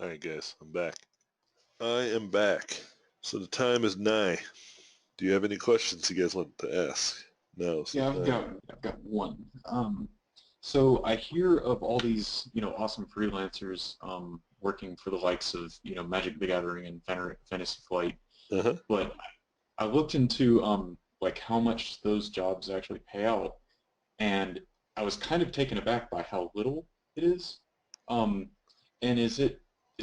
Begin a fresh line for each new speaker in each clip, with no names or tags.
Alright guys, I'm back. I am back. So the time is nigh. Do you have any questions you guys want to ask? Now's the
Yeah, I've
time.
got I've got one. So I hear of all these, awesome freelancers working for the likes of, Magic the Gathering and Fantasy Flight,
Uh-huh.
but I looked into like how much those jobs actually pay out, and I was kind of taken aback by how little it is. Um, and is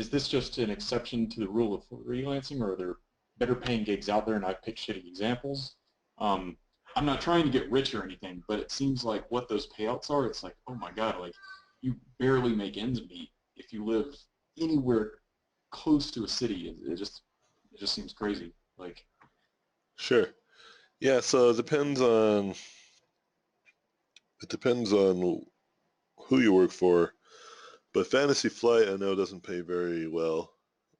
this just an exception to the rule of freelancing, or are there better paying gigs out there and I've picked shitty examples? Um, I'm not trying to get rich or anything, but it seems like what those payouts are, it's like, oh my God, like you barely make ends meet if you live anywhere close to a city. It just seems crazy. Like,
Sure. Yeah, so it depends on who you work for. But Fantasy Flight I know doesn't pay very well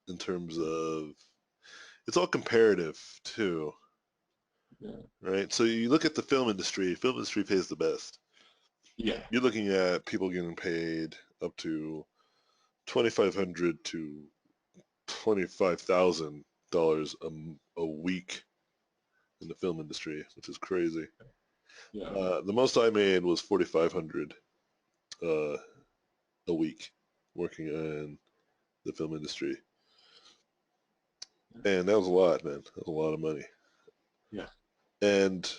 in terms of it's all comparative too,
yeah,
right? So you look at the film industry pays the best.
yeah,
You're looking at people getting paid up to $2,500 to $25,000 a week in the film industry, which is crazy.
yeah.
The most I made was 4,500 uh, a week working in the film industry, and that was a lot, man. That was a lot of money.
Yeah.
And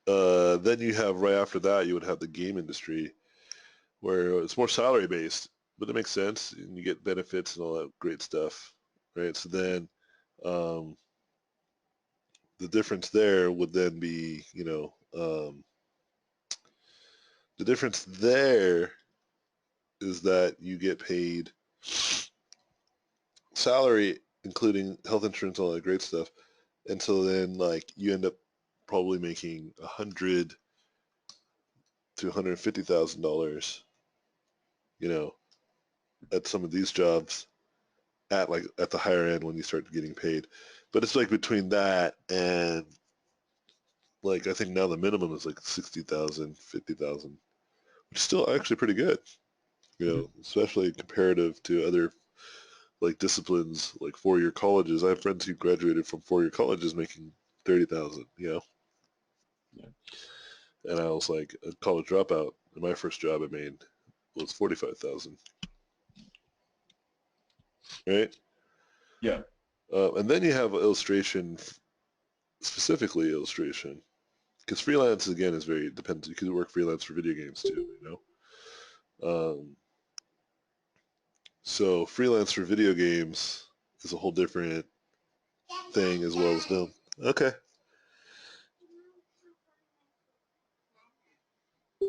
then you have right after that, you would have the game industry where it's more salary based, but it makes sense, and you get benefits and all that great stuff, right? So then um, the difference there would then be, the difference there is that you get paid salary, including health insurance, all that great stuff. And so then, like, you end up probably making $100,000 to $150,000, you know, at some of these jobs at the higher end when you start getting paid. But it's like between that and like I think now the minimum is like 60,000, 50,000, which is still actually pretty good,
Mhm.
especially comparative to other like disciplines like 4-year colleges. I have friends who graduated from 4-year colleges making 30,000,
Yeah.
and I was like a college dropout. And my first job I made was 45,000, right?
Yeah.
And then you have illustration, specifically illustration, because freelance again is very depends. You could work freelance for video games too, Um, so freelance for video games is a whole different thing as well as film. Okay,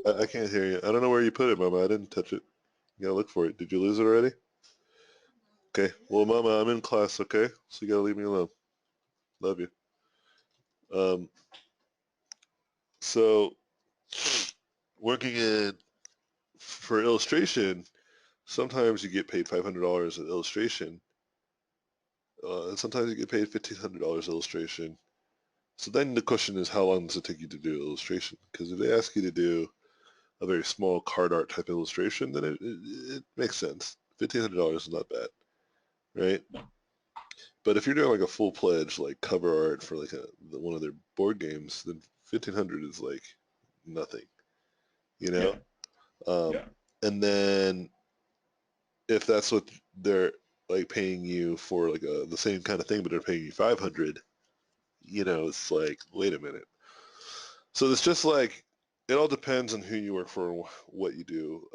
I can't hear you. I don't know where you put it, Mama. I didn't touch it. You gotta look for it. Did you lose it already? Okay. Well, Mama, I'm in class. Okay, so you gotta leave me alone. Love you. Um, so working in for illustration, sometimes you get paid $500 an illustration, and sometimes you get paid $1,500 illustration. So then the question is, how long does it take you to do illustration? Because if they ask you to do a very small card art type illustration, then it makes sense. $1,500 is not bad, right?
No.
But if you're doing like a full pledge like cover art for like one of their board games, then 1,500 is like nothing, you know.
Yeah.
Um,
Yeah.
and then if that's what they're like paying you for like the same kind of thing, but they're paying you 500, it's like wait a minute. So it's just like it all depends on who you work for and what you do.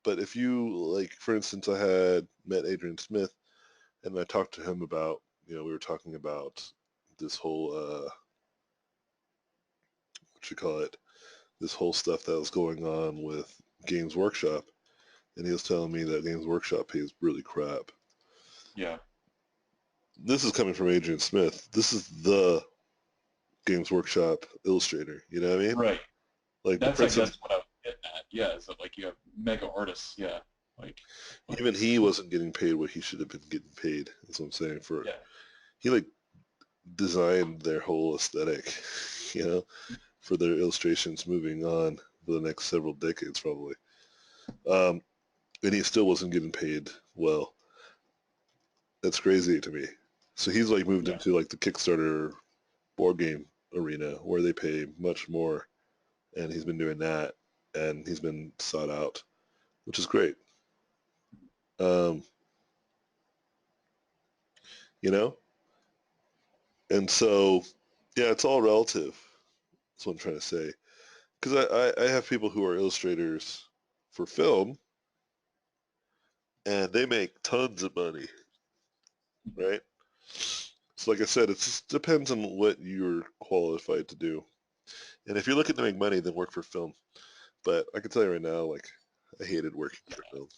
But if you like, for instance, I had met Adrian Smith and I talked to him about, we were talking about this whole what you call it, this whole stuff that was going on with Games Workshop, and he was telling me that Games Workshop pays really crap.
Yeah.
This is coming from Adrian Smith. This is the Games Workshop illustrator. You know what I mean?
Right.
Like the
That's, I
Prince of
guess, what I was getting at. Yeah, is that like you have mega artists, yeah. Like
even he wasn't getting paid what he should have been getting paid. That's what I'm saying.
yeah.
He like designed their whole aesthetic, you know, for their illustrations moving on for the next several decades probably. Um, and he still wasn't getting paid well. That's crazy to me. So he's like moved
Yeah.
into like the Kickstarter board game arena where they pay much more, and he's been doing that, and he's been sought out, which is great. Um, you know, and so yeah, it's all relative. That's what I'm trying to say. Because I have people who are illustrators for film, and they make tons of money, right? So like I said, it just depends on what you're qualified to do. And if you're looking to make money, then work for film. But I can tell you right now, like I hated working for film.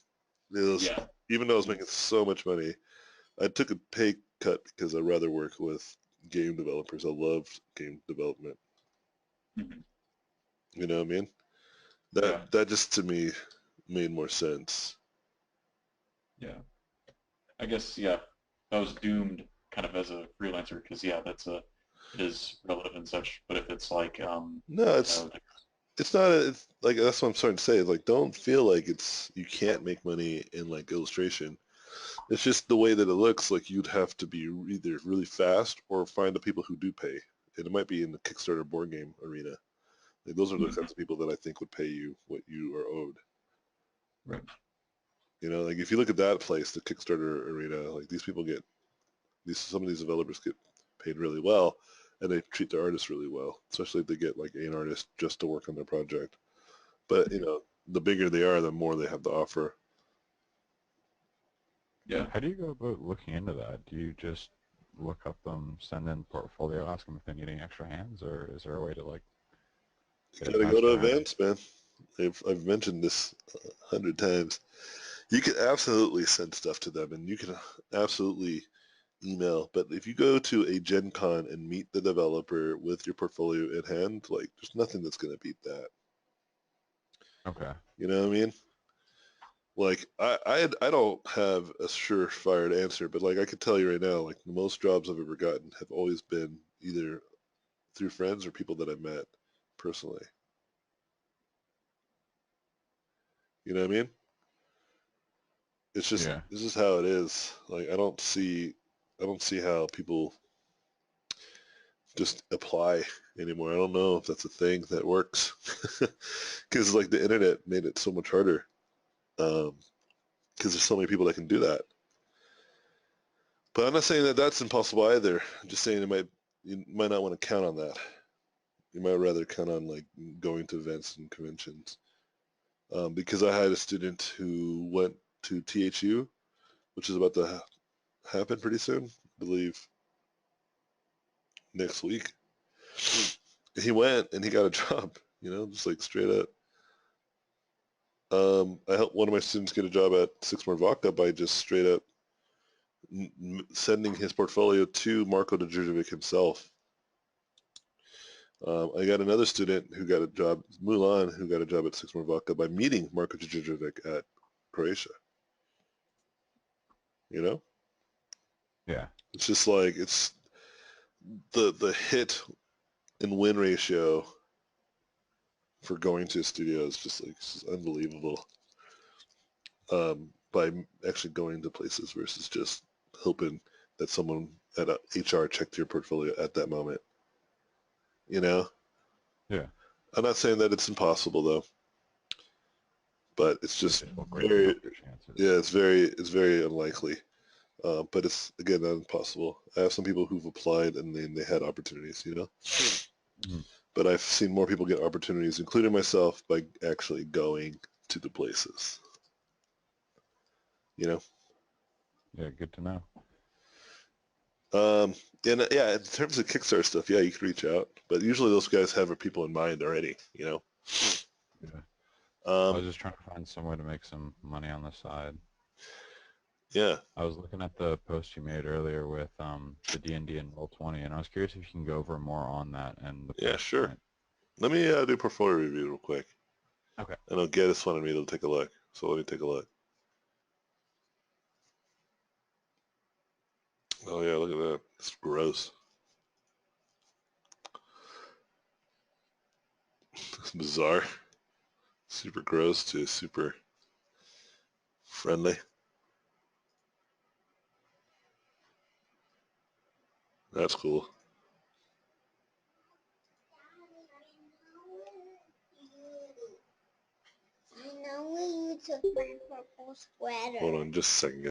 It was,
Yeah.
even though I was
Mhm.
making so much money, I took a pay cut because I'd rather work with game developers. I loved game development.
Mhm.
You know what I mean?
Yeah.
That just to me made more sense.
Yeah. I guess, yeah, I was doomed kind of as a freelancer because, yeah, it is relative and such. But if it's like,
No,
you know,
it's not it's like that's what I'm starting to say. Like don't feel like it's you can't make money in like illustration. It's just the way that it looks like you'd have to be either really fast or find the people who do pay. And it might be in the Kickstarter board game arena. Like those are the
Mhm.
kinds of people that I think would pay you what you are owed.
Right.
You know, like if you look at that place, the Kickstarter arena, like these people get these some of these developers get paid really well, and they treat their artists really well, especially if they get like an artist just to work on their project. But you know, the bigger they are, the more they have to offer.
Yeah.
How do you go about looking into that? Do you just look up them, send in portfolio, ask them if they need any extra hands, or is there a way to like get
You
it
gotta go
passed
to
around?
events, man. I've mentioned this 100 times. You can absolutely send stuff to them, and you can absolutely email. But if you go to a Gen Con and meet the developer with your portfolio in hand, like there's nothing that's gonna beat that.
Okay.
You know what I mean? Like I don't have a surefire answer, but like I could tell you right now, like the most jobs I've ever gotten have always been either through friends or people that I met personally. You know what I mean? It's just
Yeah.
this is how it is. Like I don't see how people just apply anymore. I don't know if that's a thing that works because like the internet made it so much harder. Because there's so many people that can do that. But I'm not saying that that's impossible either. I'm just saying you might not want to count on that. You might rather count on like going to events and conventions. Because I had a student who went to THU, which is about to happen pretty soon, I believe next week. He went and he got a job, you know, just like straight up. I helped one of my students get a job at Six More Vodka by just straight up sending his portfolio to Marco Djurjevic himself. I got another student who got a job, Mulan, who got a job at Six More Vodka by meeting Marko Djurjevic at Croatia. You know,
Yeah.
it's just like it's the hit and win ratio for going to a studio is just like it's just unbelievable. By actually going to places versus just hoping that someone at a HR checked your portfolio at that moment. You know,
Yeah.
I'm not saying that it's impossible though, but it's
But
just
just will greatly
very
help your chances.
yeah, it's very unlikely. But it's again not impossible. I have some people who've applied and then they had opportunities, you know.
Mhm.
But I've seen more people get opportunities, including myself, by actually going to the places. You
Yeah, good to know.
know. And yeah, in terms of Kickstarter stuff, yeah, you could reach out, but usually those guys have people in mind already. You know.
Yeah. I
Um,
was just trying to find some way to make some money on the side.
yeah,
I was looking at the post you made earlier with the D&D and Roll20, and I was curious if you can go over more on that and the
yeah,
price
sure.
point.
Let me do a portfolio review real quick.
Okay.
I know Geddes wanted me to take a look, so let me take a look. Oh yeah, look at that. It's gross. It's bizarre. Super gross to super friendly. That's cool.
I know where you took my purple sweater.
Hold on just a second.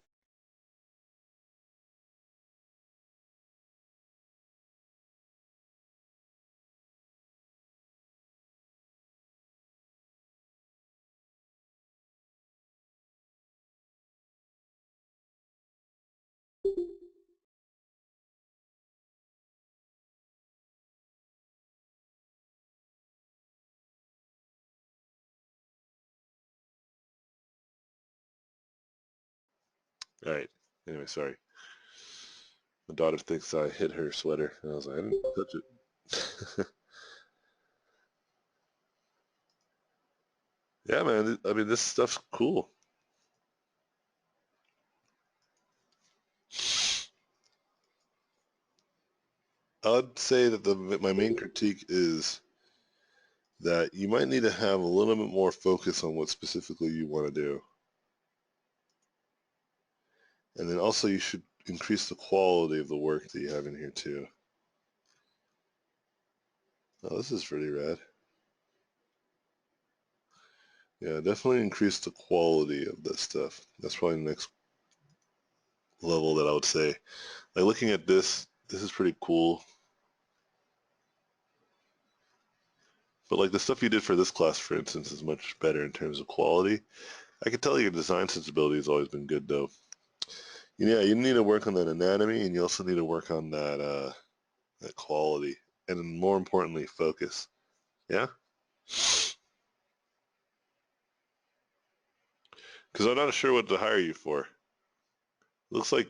All right. Anyway, sorry. My daughter thinks I hit her sweater. And I was like, I didn't touch it. Yeah, man. I mean, this stuff's cool. I'd say that my main critique is that you might need to have a little bit more focus on what specifically you want to do. And then also you should increase the quality of the work that you have in here too. Oh, this is pretty rad. Yeah, definitely increase the quality of this stuff. That's probably the next level that I would say. Like looking at this is pretty cool. But like the stuff you did for this class, for instance, is much better in terms of quality. I can tell your design sensibility has always been good though. Yeah, you need to work on that anatomy, and you also need to work on that quality, and then more importantly, focus. Yeah? Because I'm not sure what to hire you for. Looks like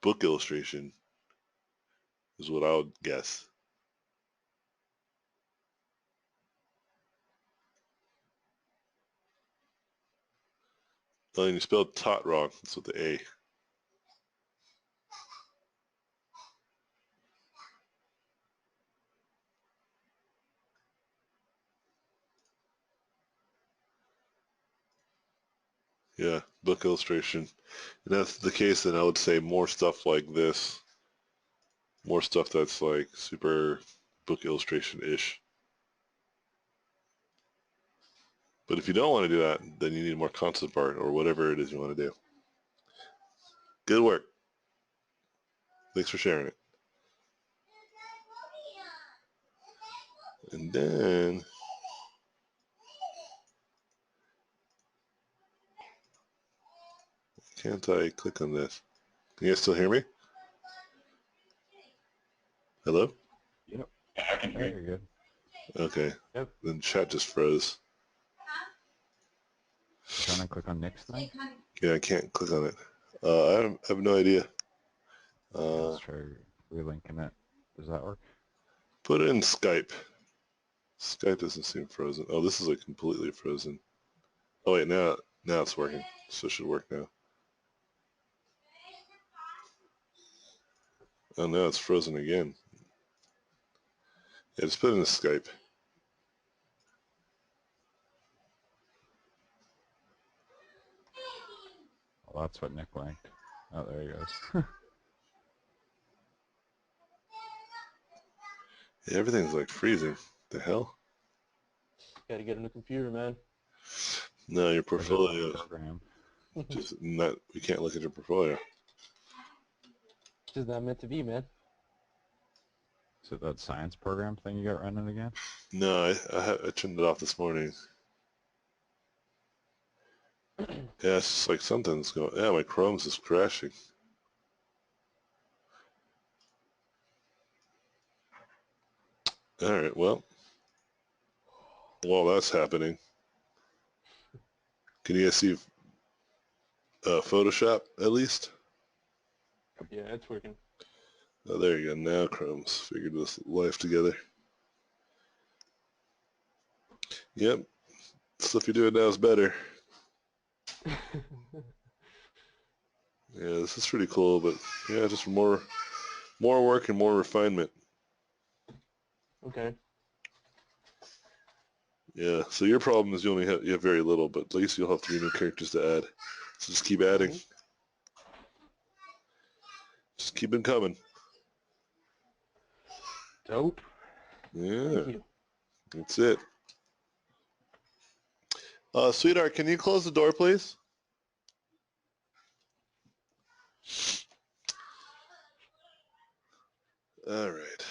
book illustration is what I would guess. Oh, and you spelled tot wrong. That's with the A. Yeah, book illustration. And that's the case, then I would say more stuff like this. More stuff that's like super book illustration-ish. But if you don't want to do that, then you need more concept art or whatever it is you want to do. Good work. Thanks for sharing it. And then can't I click on this? Can you guys still hear me? Hello?
Yep.
Yeah, I can hear
Yeah,
you.
you're good.
Okay.
Yep.
Then chat just froze.
You trying to click on Nick's thing?
Yeah, I can't click on it. I have no idea.
Let's try relinking it. Does that work?
Put it in Skype. Skype doesn't seem frozen. Oh, this is like completely frozen. Oh wait, now it's working. So it should work now. Oh, now it's frozen again. Yeah, just put it in Skype.
Well, that's what Nick linked. Oh, there he goes.
Yeah, everything's like freezing. The hell?
Gotta get a new computer, man.
No, your
There's a whole
portfolio.
program.
Just not. We can't look at your portfolio.
It's just not meant to be, man.
Is it that science program thing you got running again?
No, I turned it off this morning. Yeah, it's just like something's going. Yeah, my Chrome's is crashing. All right, well, while that's happening, can you guys see Photoshop at least?
Yeah, it's working.
Oh, there you go. Now Chrome's figured this life together. Yep, stuff you're doing now is better. Yeah, this is pretty cool, but yeah, just more work and more refinement.
Okay.
Yeah, so your problem is you have very little, but at least you'll have 3 new characters to add. So just keep adding. Just keep them coming.
Dope.
Yeah,
Thank you.
that's it. Sweetheart, can you close the door, please? All right.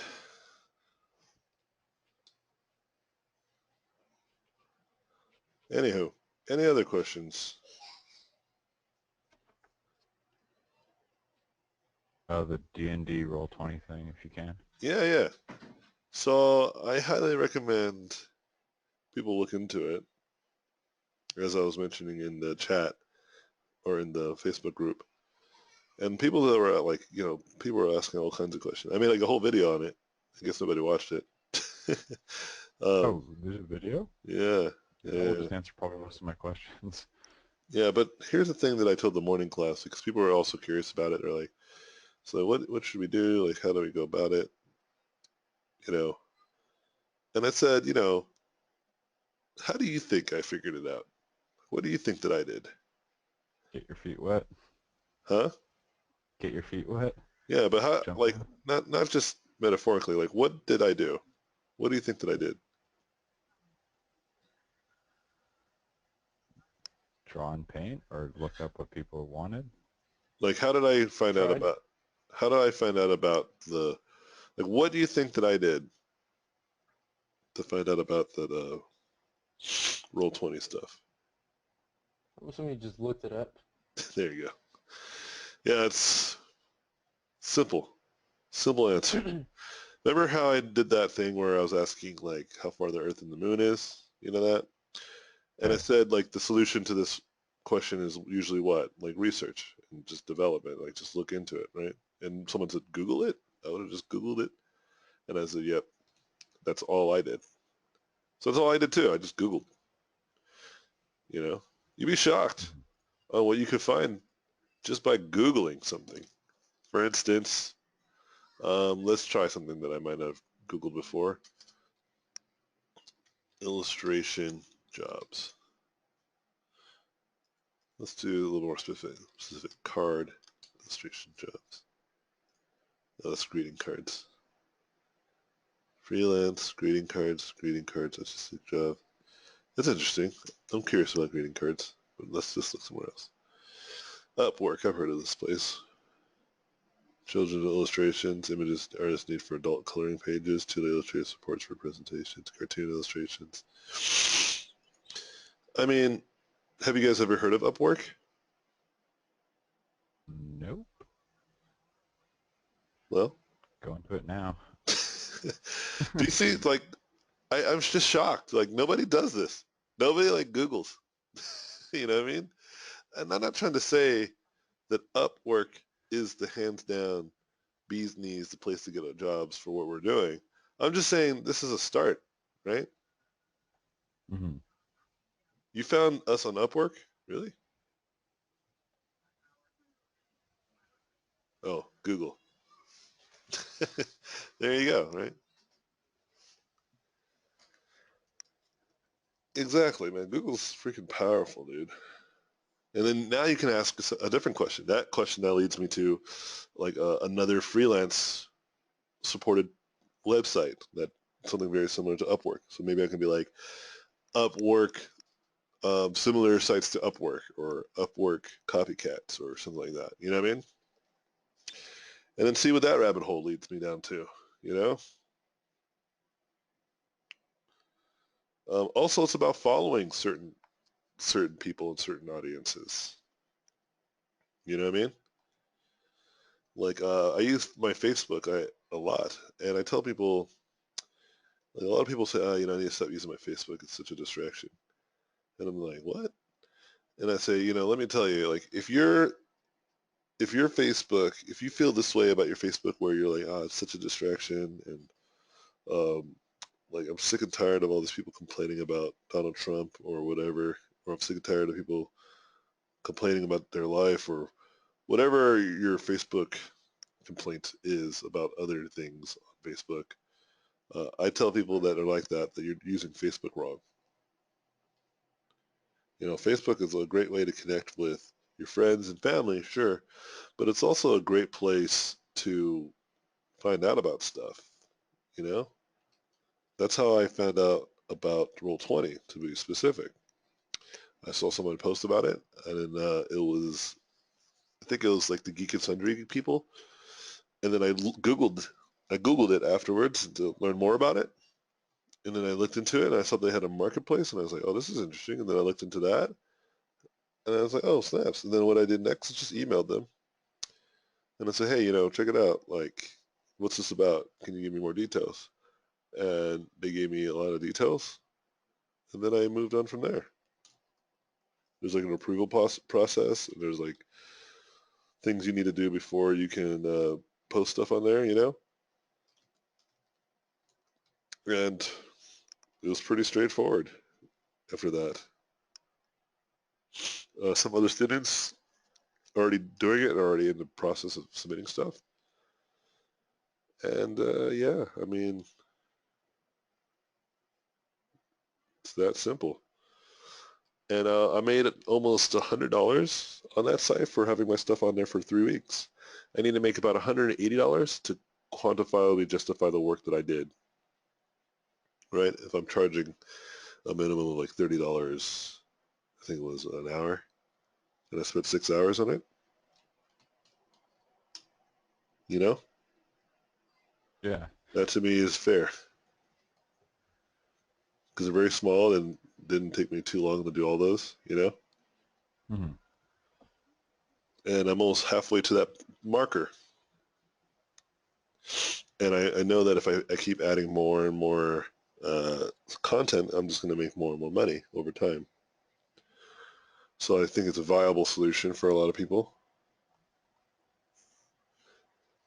Anywho, any other questions?
The D&D Roll20 thing, if you can.
Yeah. So I highly recommend people look into it, as I was mentioning in the chat or in the Facebook group. And people that were like, people were asking all kinds of questions. I made like a whole video on it. I guess nobody watched it.
Oh, there's a video?
Yeah.
That will just answer probably most of my questions.
Yeah, but here's the thing that I told the morning class, because people were also curious about it. They're like, so what should we do? Like, how do we go about it? And I said, how do you think I figured it out? What do you think that I did?
Get your feet wet.
Huh?
Get your feet wet.
Yeah, but how,
Jump
like,
in.
not just metaphorically, like, what did I do? What do you think that I did?
Draw and paint, or look up what people wanted.
Like, how did I find out
Tried.
about like, what do you think that I did to find out about that, Roll20 stuff?
I'm assuming you just looked it up.
There you go. Yeah, it's simple. Simple answer. Remember how I did that thing where I was asking, like, how far the Earth and the Moon is? You know that? And I
Yeah.
said, like, the solution to this question is usually what? Like, research and just development. Like, just look into it, right? And someone said, Google it? I would have just Googled it. And I said, yep, that's all I did. So that's all I did, too. I just Googled. You'd be shocked on what you could find just by Googling something. For instance, let's try something that I might have Googled before. Illustration jobs. Let's do a little more specific card illustration jobs. Oh, that's greeting cards. Freelance, greeting cards, that's just a job. That's interesting. I'm curious about greeting cards, but let's just look somewhere else. Upwork, I've heard of this place. Children's illustrations, images artists need for adult coloring pages, 2D illustrator supports for presentations, cartoon illustrations. I mean, have you guys ever heard of Upwork?
Nope.
Well,
Go into it now.
do you see, like, I'm just shocked. Like, nobody does this. Nobody, like, Googles. You know what I mean? And I'm not trying to say that Upwork is the hands down bee's knees, the place to get jobs for what we're doing. I'm just saying this is a start, right?
Mm-hmm.
You found us on Upwork? Really? Oh, Google. There you go, right? Exactly, man. Google's freaking powerful, dude. And then now you can ask a different question. That question now leads me to like another freelance supported website that something very similar to Upwork. So maybe I can be like Upwork, similar sites to Upwork or Upwork copycats or something like that. You know what I mean? And then see what that rabbit hole leads me down to. You know? Also, it's about following certain people and certain audiences. You know what I mean? Like I use my Facebook a lot, and I tell people, like, a lot of people say, oh, I need to stop using my Facebook. It's such a distraction. And I'm like, what? And I say, let me tell you, like, if your Facebook, if you feel this way about your Facebook, where you're like, it's such a distraction, and like I'm sick and tired of all these people complaining about Donald Trump or whatever, or I'm sick and tired of people complaining about their life or whatever your Facebook complaint is about other things on Facebook. I tell people that are like that you're using Facebook wrong. Facebook is a great way to connect with your friends and family, sure, but it's also a great place to find out about stuff. you know? That's how I found out about Roll20, to be specific. I saw someone post about it, and then I think it was like the Geek and Sundry people, and then I Googled it afterwards to learn more about it, and then I looked into it, and I saw they had a marketplace, and I was like, oh, this is interesting, and then I looked into that, and I was like, oh, snaps, and then what I did next is just emailed them, and I said, hey, check it out, like, what's this about? Can you give me more details? And they gave me a lot of details, and then I moved on from there. There's like an approval process, and there's like things you need to do before you can post stuff on there, and it was pretty straightforward after that. Some other students are already doing it and already in the process of submitting stuff. And yeah, I mean, it's that simple. And I made almost $100 on that site for having my stuff on there for 3 weeks. I need to make about $180 to quantifiably justify the work that I did, right? If I'm charging a minimum of like $30, I think it was an hour, and I spent 6 hours on it, you know?
Yeah.
That to me is fair. Because they're very small and didn't take me too long to do all those,
Mm-hmm.
And I'm almost halfway to that marker. And I know that if I keep adding more and more content, I'm just going to make more and more money over time. So I think it's a viable solution for a lot of people.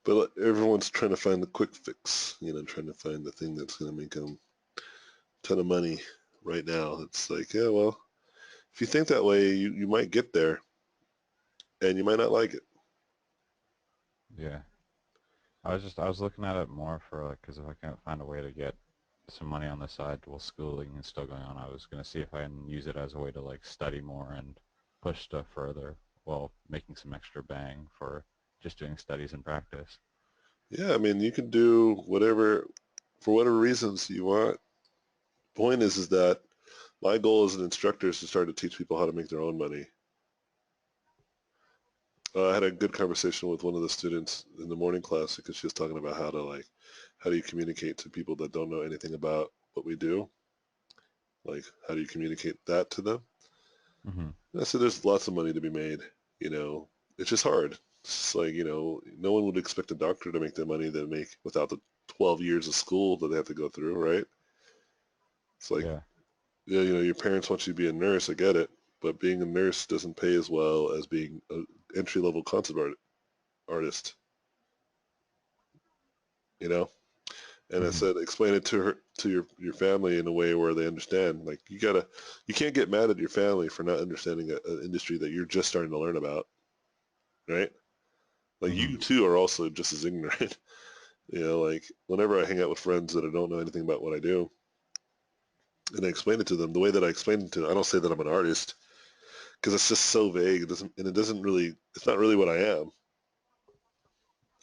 But everyone's trying to find the quick fix, trying to find the thing that's going to make them a ton of money right now. It's like, yeah, well, if you think that way, you might get there, and you might not like it.
Yeah. I was looking at it more for like, because if I can't find a way to get some money on the side while schooling is still going on, I was going to see if I can use it as a way to like study more and push stuff further while making some extra bang for just doing studies and practice.
Yeah, I mean, you can do whatever, for whatever reasons you want. Point is that my goal as an instructor is to start to teach people how to make their own money. I had a good conversation with one of the students in the morning class because she was talking about how do you communicate to people that don't know anything about what we do? Like, how do you communicate that to them?
Mm-hmm.
And I said, there's lots of money to be made. It's just hard. It's like, no one would expect a doctor to make the money they make without the 12 years of school that they have to go through, right? It's like,
Yeah.
yeah, your parents want you to be a nurse. I get it. But being a nurse doesn't pay as well as being an entry-level concept artist, you know? And I
Mm-hmm.
said, explain it to your family in a way where they understand. Like you can't get mad at your family for not understanding an industry that you're just starting to learn about, right? Like
Mm-hmm.
you too are also just as ignorant. Like whenever I hang out with friends that don't know anything about what I do, and I explain it to them the way that I explain it to them, I don't say that I'm an artist because it's just so vague. It's not really what I am,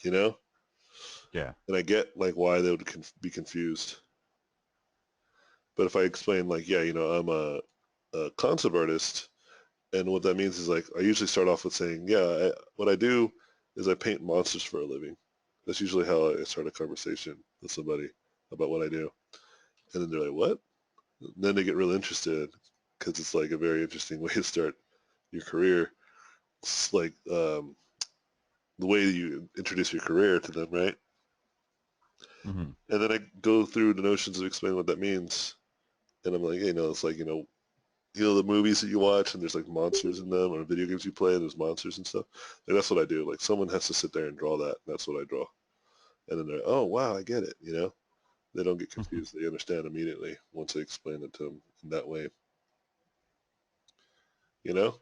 you know?
Yeah.
And I get like why they would be confused. But if I explain like, yeah, I'm a concept artist, and what that means is like I usually start off with saying, yeah, what I do is I paint monsters for a living. That's usually how I start a conversation with somebody about what I do. And then they're like, what? And then they get real interested because it's like a very interesting way to start your career. It's like the way you introduce your career to them, right?
Mm-hmm.
And then I go through the notions of explaining what that means. And I'm like, hey, it's like, the movies that you watch and there's like monsters in them, or video games you play and there's monsters and stuff. Like that's what I do. Like someone has to sit there and draw that. And that's what I draw. And then they're, oh wow, I get it. They don't get
Mm-hmm.
confused. They understand immediately once I explain it to them in that way. You know?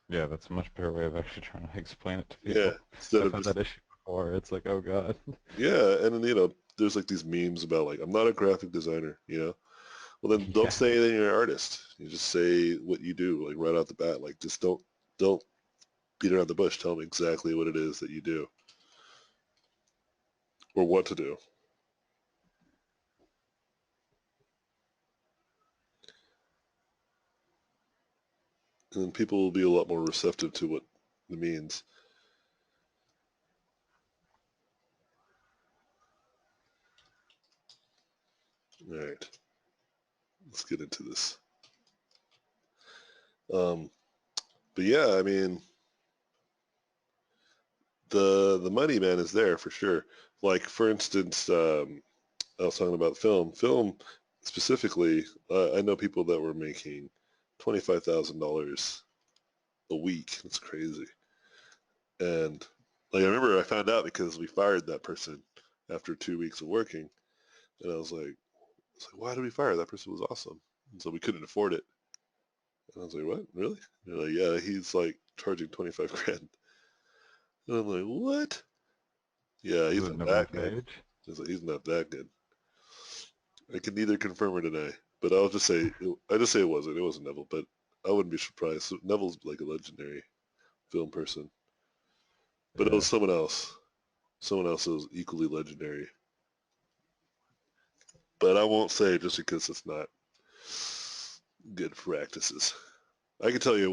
Yeah, that's a much better way of actually trying to explain it to
Yeah.
people.
Instead
I've
of
had
just
that issue before. It's like, oh god.
yeah, and then there's like these memes about like I'm not a graphic designer. Well then don't
Yeah.
say that you're an artist. You just say what you do, like right out the bat. Like just don't beat around the bush. Tell them exactly what it is that you do or what to do. and people will be a lot more receptive to what it means. All right, let's get into this. But yeah, I mean, the money, man, is there for sure. Like for instance, I was talking about film. Film specifically, I know people that were making $25,000 a week. That's crazy. And like I remember I found out because we fired that person after 2 weeks of working, and I was like, why did we fire that person? Was awesome. And so we couldn't afford it. And I was like, what? Really? And they're like, yeah, he's like charging 25 grand. And I'm like, what? Yeah,
Was
he's
it
not
Nibble
that good.
Page?
He's not that good. I can neither confirm or deny, but I'll just say I just say it wasn't. It wasn't Neville, but I wouldn't be surprised. So Neville's like a legendary film person, but it
Yeah.
was someone else. Someone else that was equally legendary. But I won't say just because it's not good practices. I can tell you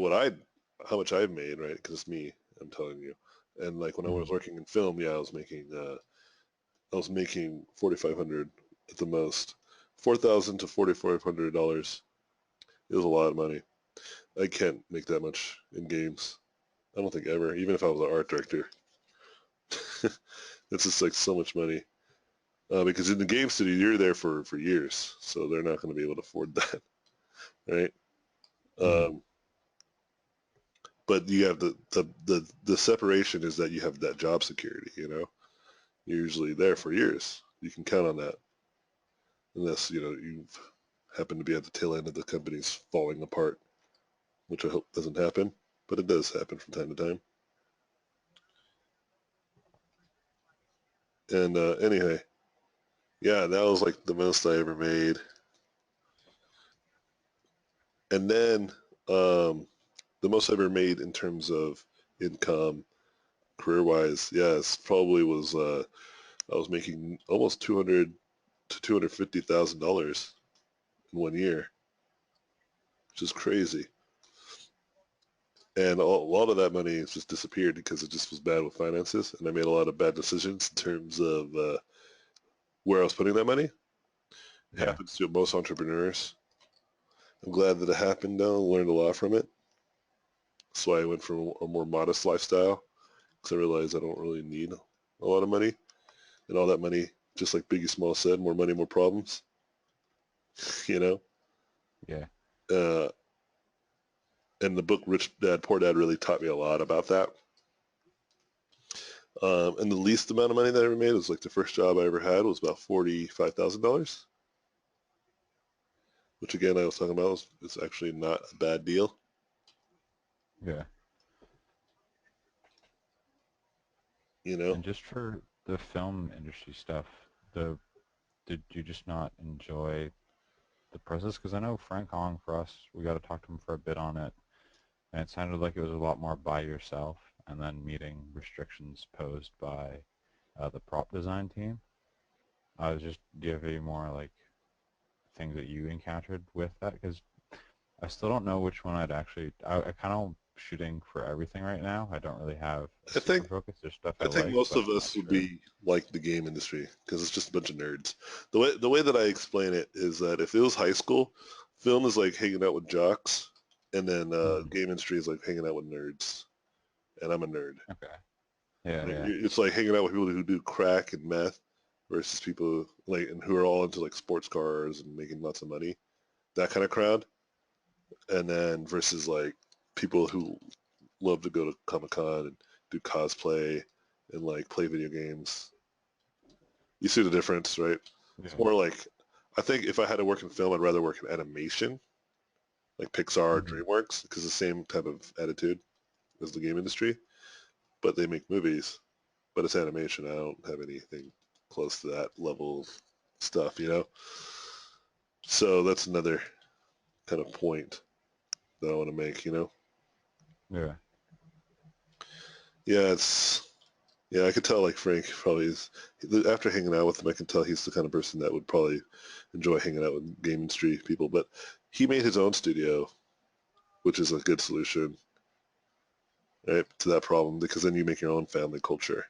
how much I've made, right? Because it's me. I'm telling you. And like when I was
Mhm.
working in film, yeah, I was making 4,500 at the most, 4,000 to $4,400. It was a lot of money. I can't make that much in games. I don't think ever, even if I was an art director. It's just like so much money. Because in the game studio, you're there for years, so they're not going to be able to afford that, right?
Mhm.
Um, but you have the separation is that you have that job security, you know? You're usually there for years. You can count on that. Unless, you happen to be at the tail end of the company's falling apart, which I hope doesn't happen, but it does happen from time to time. And anyway, yeah, that was like the most I ever made. And then um, the most I ever made in terms of income, career-wise, yes, probably was I was making almost 200 to $250,000 in 1 year, which is crazy. And a lot of that money has just disappeared because it just was bad with finances, and I made a lot of bad decisions in terms of where I was putting that money. It
Yeah.
happens to most entrepreneurs. I'm glad that it happened, though. Learned a lot from it. So I went from a more modest lifestyle because I realized I don't really need a lot of money. And all that money, just like Biggie Small said, more money, more problems, you know?
Yeah.
Uh, and the book Rich Dad, Poor Dad really taught me a lot about that. And the least amount of money that I ever made was like the first job I ever had was about $45,000, which again, I was talking about, it's actually not a bad deal,
Yeah.
you know?
And just for the film industry stuff, the did you just not enjoy the process? Because I know Frank Hong, for us, we got to talk to him for a bit on it, and it sounded like it was a lot more by yourself, and then meeting restrictions posed by the prop design team. Do you have any more like things that you encountered with that? Because I still don't know which one I'd actually. I kind of shooting for everything right now. I don't really have a
I
super
think
focus. There's stuff I
I think
like,
most
but
of
I'm not
us would
sure.
be like the game industry because it's just a bunch of nerds. The way that I explain it is that if it was high school, film is like hanging out with jocks, and then
Hmm.
game industry is like hanging out with nerds, and I'm a nerd.
Okay. Yeah,
Right?
yeah,
It's like hanging out with people who do crack and meth versus people like and who are all into like sports cars and making lots of money. That kind of crowd, and then versus like people who love to go to Comic Con and do cosplay and like play video games. You see the difference, right? It's
yeah.
more like I think if I had to work in film, I'd rather work in animation, like Pixar, or
Hmm.
DreamWorks, because the same type of attitude as the game industry. But they make movies, but it's animation. I don't have anything close to that level of stuff, you know. So that's another kind of point that I want to make, you know.
Yeah.
Yeah, I could tell like Frank probably is after hanging out with him, I can tell he's the kind of person that would probably enjoy hanging out with game industry people. But he made his own studio which is a good solution, right, to that problem, because then you make your own family culture.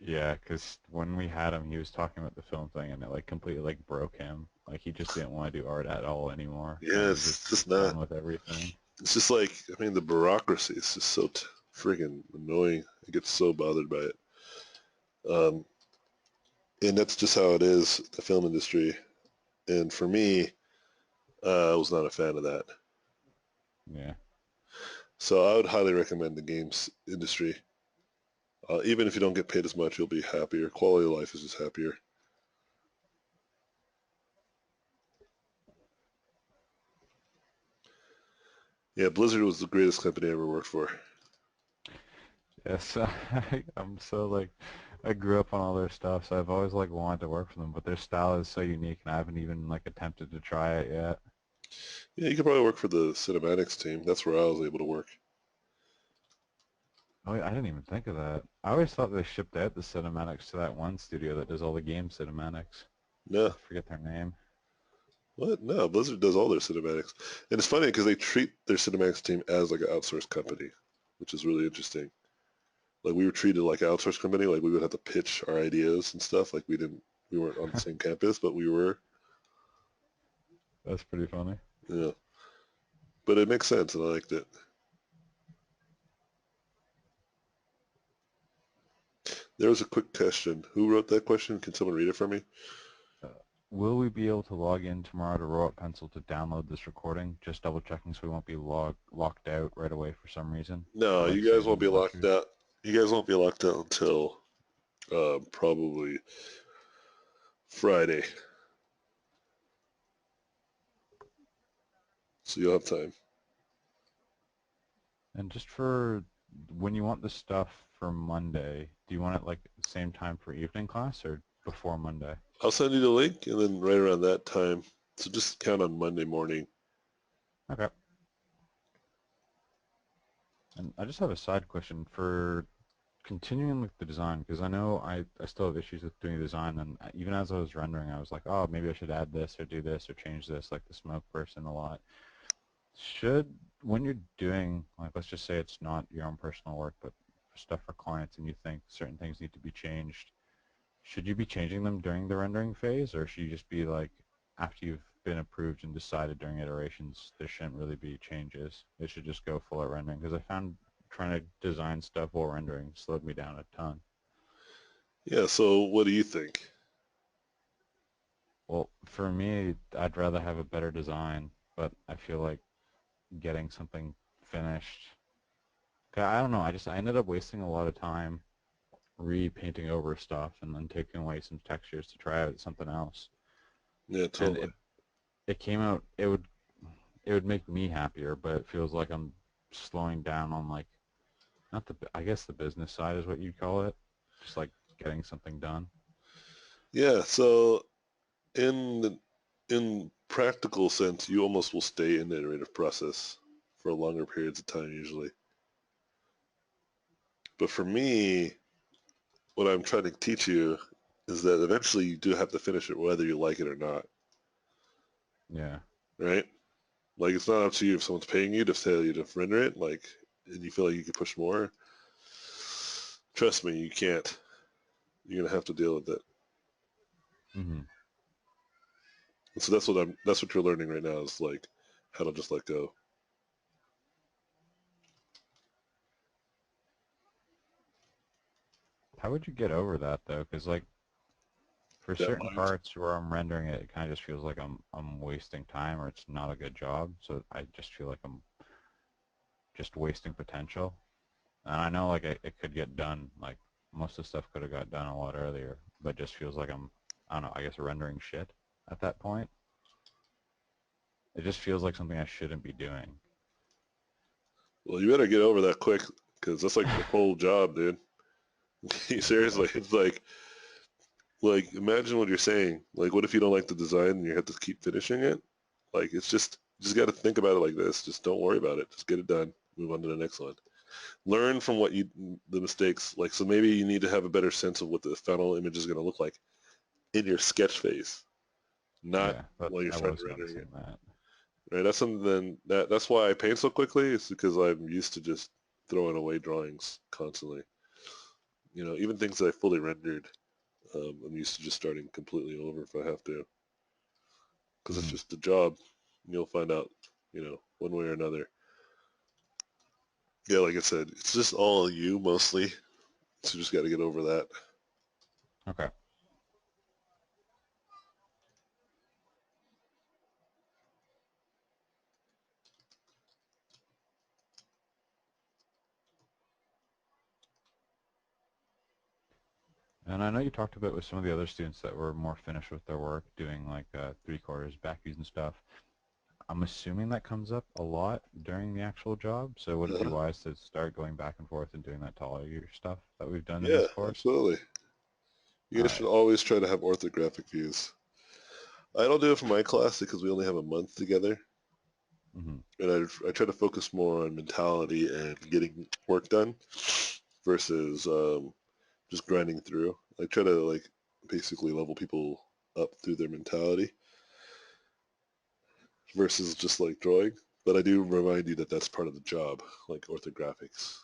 Yeah, because when we had him, he was talking about the film thing, and it like completely like broke him. Like he just didn't want to do art at all anymore.
Yeah,
He was
it's
just
just not.
done with everything.
It's just like, I mean, the bureaucracy is just so friggin' annoying. I get so bothered by it. And that's just how it is, the film industry. And for me, I was not a fan of that.
Yeah.
So I would highly recommend the games industry. Even if you don't get paid as much, you'll be happier. Quality of life is just happier. Yeah, Blizzard was the greatest company I ever worked for.
Yes, I'm so like, I grew up on all their stuff, so I've always like wanted to work for them, but their style is so unique, and I haven't even like attempted to try it yet.
Yeah, you could probably work for the cinematics team. That's where I was able to work.
Oh, I didn't even think of that. I always thought they shipped out the cinematics to that one studio that does all the game cinematics. I
No.
forget their name.
What? No, Blizzard does all their cinematics. And it's funny because they treat their cinematics team as like an outsourced company, which is really interesting. Like we were treated like an outsourced company, like we would have to pitch our ideas and stuff. Like we weren't on the same campus, but we were.
That's pretty funny.
Yeah. But it makes sense and I liked it. There was a quick question. Who wrote that question? Can someone read it for me?
Uh, will we be able to log in tomorrow to Robotpencil to download this recording? Just double checking so we won't be locked out right away for some reason.
No,
For like
you guys
saving
won't be
the
locked
lectures.
out. You guys won't be locked out until probably Friday. So you'll have time.
And just for when you want the stuff for Monday, do you want it like the same time for evening class or before Monday?
I'll send you the link and then right around that time. So just count on Monday morning.
Okay. And I just have a side question for continuing with the design, because I know I still have issues with doing design, and even as I was rendering, I was like, oh, maybe I should add this or do this or change this, like the smoke person a lot. Should, when you're doing, like, let's just say it's not your own personal work, but stuff for clients, and you think certain things need to be changed, should you be changing them during the rendering phase, or should you just be like, after you've been approved and decided during iterations, there shouldn't really be changes? It should just go full at rendering, because I found trying to design stuff while rendering slowed me down a ton.
Yeah, so what do you think?
Well, for me, I'd rather have a better design, but I feel like getting something finished. 'Cause I don't know, I ended up wasting a lot of time repainting over stuff and then taking away some textures to try out something else.
Yeah,
And
totally.
it came out, it would make me happier, but it feels like I'm slowing down on like, not the, I guess the business side is what you'd call it, just like getting something done.
Yeah, so in practical sense, you almost will stay in the iterative process for longer periods of time usually. But for me, what I'm trying to teach you is that eventually you do have to finish it whether you like it or not,
Yeah.
right? Like it's not up to you if someone's paying you to tell you to render it, like, and you feel like you can push more. Trust me, you can't. You're gonna have to deal with it.
Hmm.
And so that's what you're learning right now is like how to just let go.
How would you get over that though? Because like, for
That
certain
mind.
parts where I'm rendering it, it kind of just feels like I'm wasting time or it's not a good job. So I just feel like I'm just wasting potential. And I know like it could get done. Like most of the stuff could have got done a lot earlier, but just feels like I don't know, I guess rendering shit at that point. It just feels like something I shouldn't be doing.
Well, you better get over that quick because that's like the whole job, dude.
Okay.
Seriously, it's like imagine what you're saying. Like, what if you don't like the design and you have to keep finishing it? Like, it's just got to think about it like this. Just don't worry about it. Just get it done. Move on to the next one. Learn from the mistakes. Like, so maybe you need to have a better sense of what the final image is going to look like in your sketch phase, not
Yeah, but
while you're
I
trying
was
to render it.
noticing that.
right? That's something that's why I paint so quickly. It's because I'm used to just throwing away drawings constantly. You know, even things that I fully rendered, I'm used to just starting completely over if I have to, because it's
Mhm.
just the job. You'll find out, one way or another. Yeah, like I said, it's just all you mostly. So you just got to get over that.
Okay. And I know you talked a bit with some of the other students that were more finished with their work, doing like 3/4 back views and stuff. I'm assuming that comes up a lot during the actual job, so would it be
Uh-huh.
wise to start going back and forth and doing that to all of your stuff that we've done in
Yeah,
this course?
absolutely. You
All
guys should
right.
always try to have orthographic views. I don't do it for my class because we only have a month together,
Mm-hmm.
and I try to focus more on mentality and getting work done versus just grinding through. I try to basically level people up through their mentality versus just like drawing. But I do remind you that that's part of the job, like orthographics.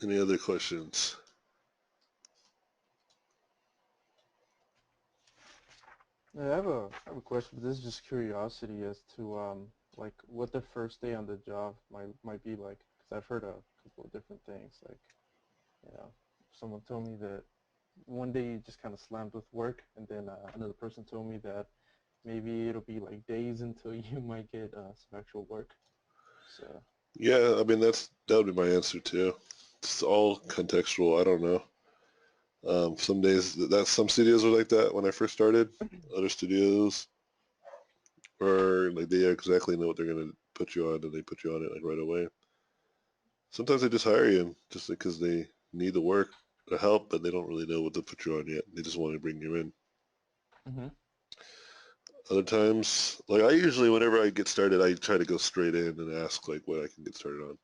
Any other questions?
Yeah, I have a question, but this is just curiosity as to like what the first day on the job might be like. Because I've heard a couple of different things. Like, someone told me that one day you just kind of slammed with work, and then another person told me that maybe it'll be like days until you might get some actual work. So.
Yeah, I mean that would be my answer too. It's all contextual. I don't know. Some days some studios are like that when I first started. Other studios are like they exactly know what they're gonna put you on, and they put you on it like right away. Sometimes they just hire you just because they need the work, the help, but they don't really know what to put you on yet. They just want to bring you in.
Mm-hmm.
Other times, like I usually, whenever I get started, I try to go straight in and ask like what I can get started on.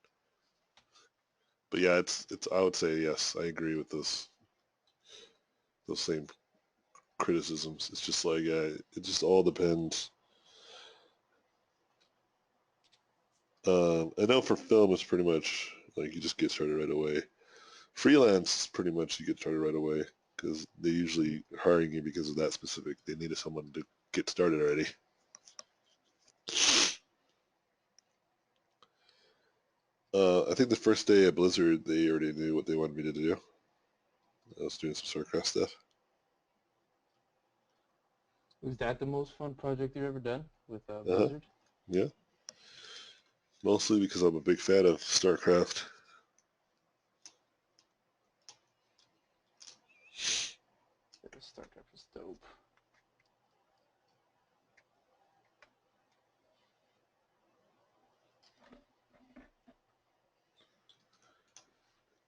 But yeah, it's. I would say yes, I agree with those same criticisms. It's just like it just all depends. I know for film, it's pretty much like you just get started right away. Freelance, pretty much you get started right away because they usually hiring you because of that specific. They needed someone to get started already. I think the first day at Blizzard, they already knew what they wanted me to do. I was doing some StarCraft stuff.
Was that the most fun project you've ever done with
Uh-huh.
Blizzard?
Yeah. Mostly because I'm a big fan of StarCraft.
Yeah, StarCraft was dope.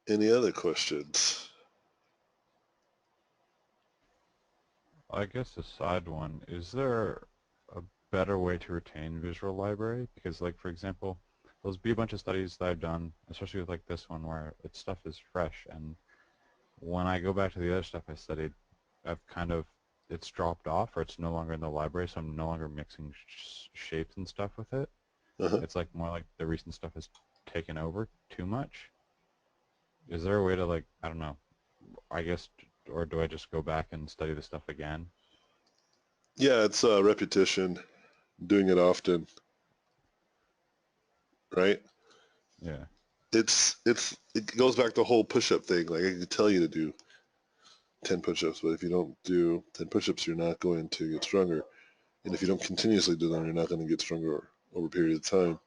Any other questions?
I guess a side one, is there a better way to retain visual library? Because like, for example, there'll be a bunch of studies that I've done, especially with like this one where its stuff is fresh, and when I go back to the other stuff I studied, I've kind of, it's dropped off or it's no longer in the library, so I'm no longer mixing shapes and stuff with it.
Uh-huh.
It's like more like the recent stuff has taken over too much. Is there a way to like, I don't know, I guess, or do I just go back and study the stuff again?
Yeah, it's repetition, doing it often, right?
Yeah.
It goes back to the whole push-up thing. Like I can tell you to do 10 push-ups, but if you don't do 10 push-ups, you're not going to get stronger. And if you don't continuously do them, you're not going to get stronger over a period of time.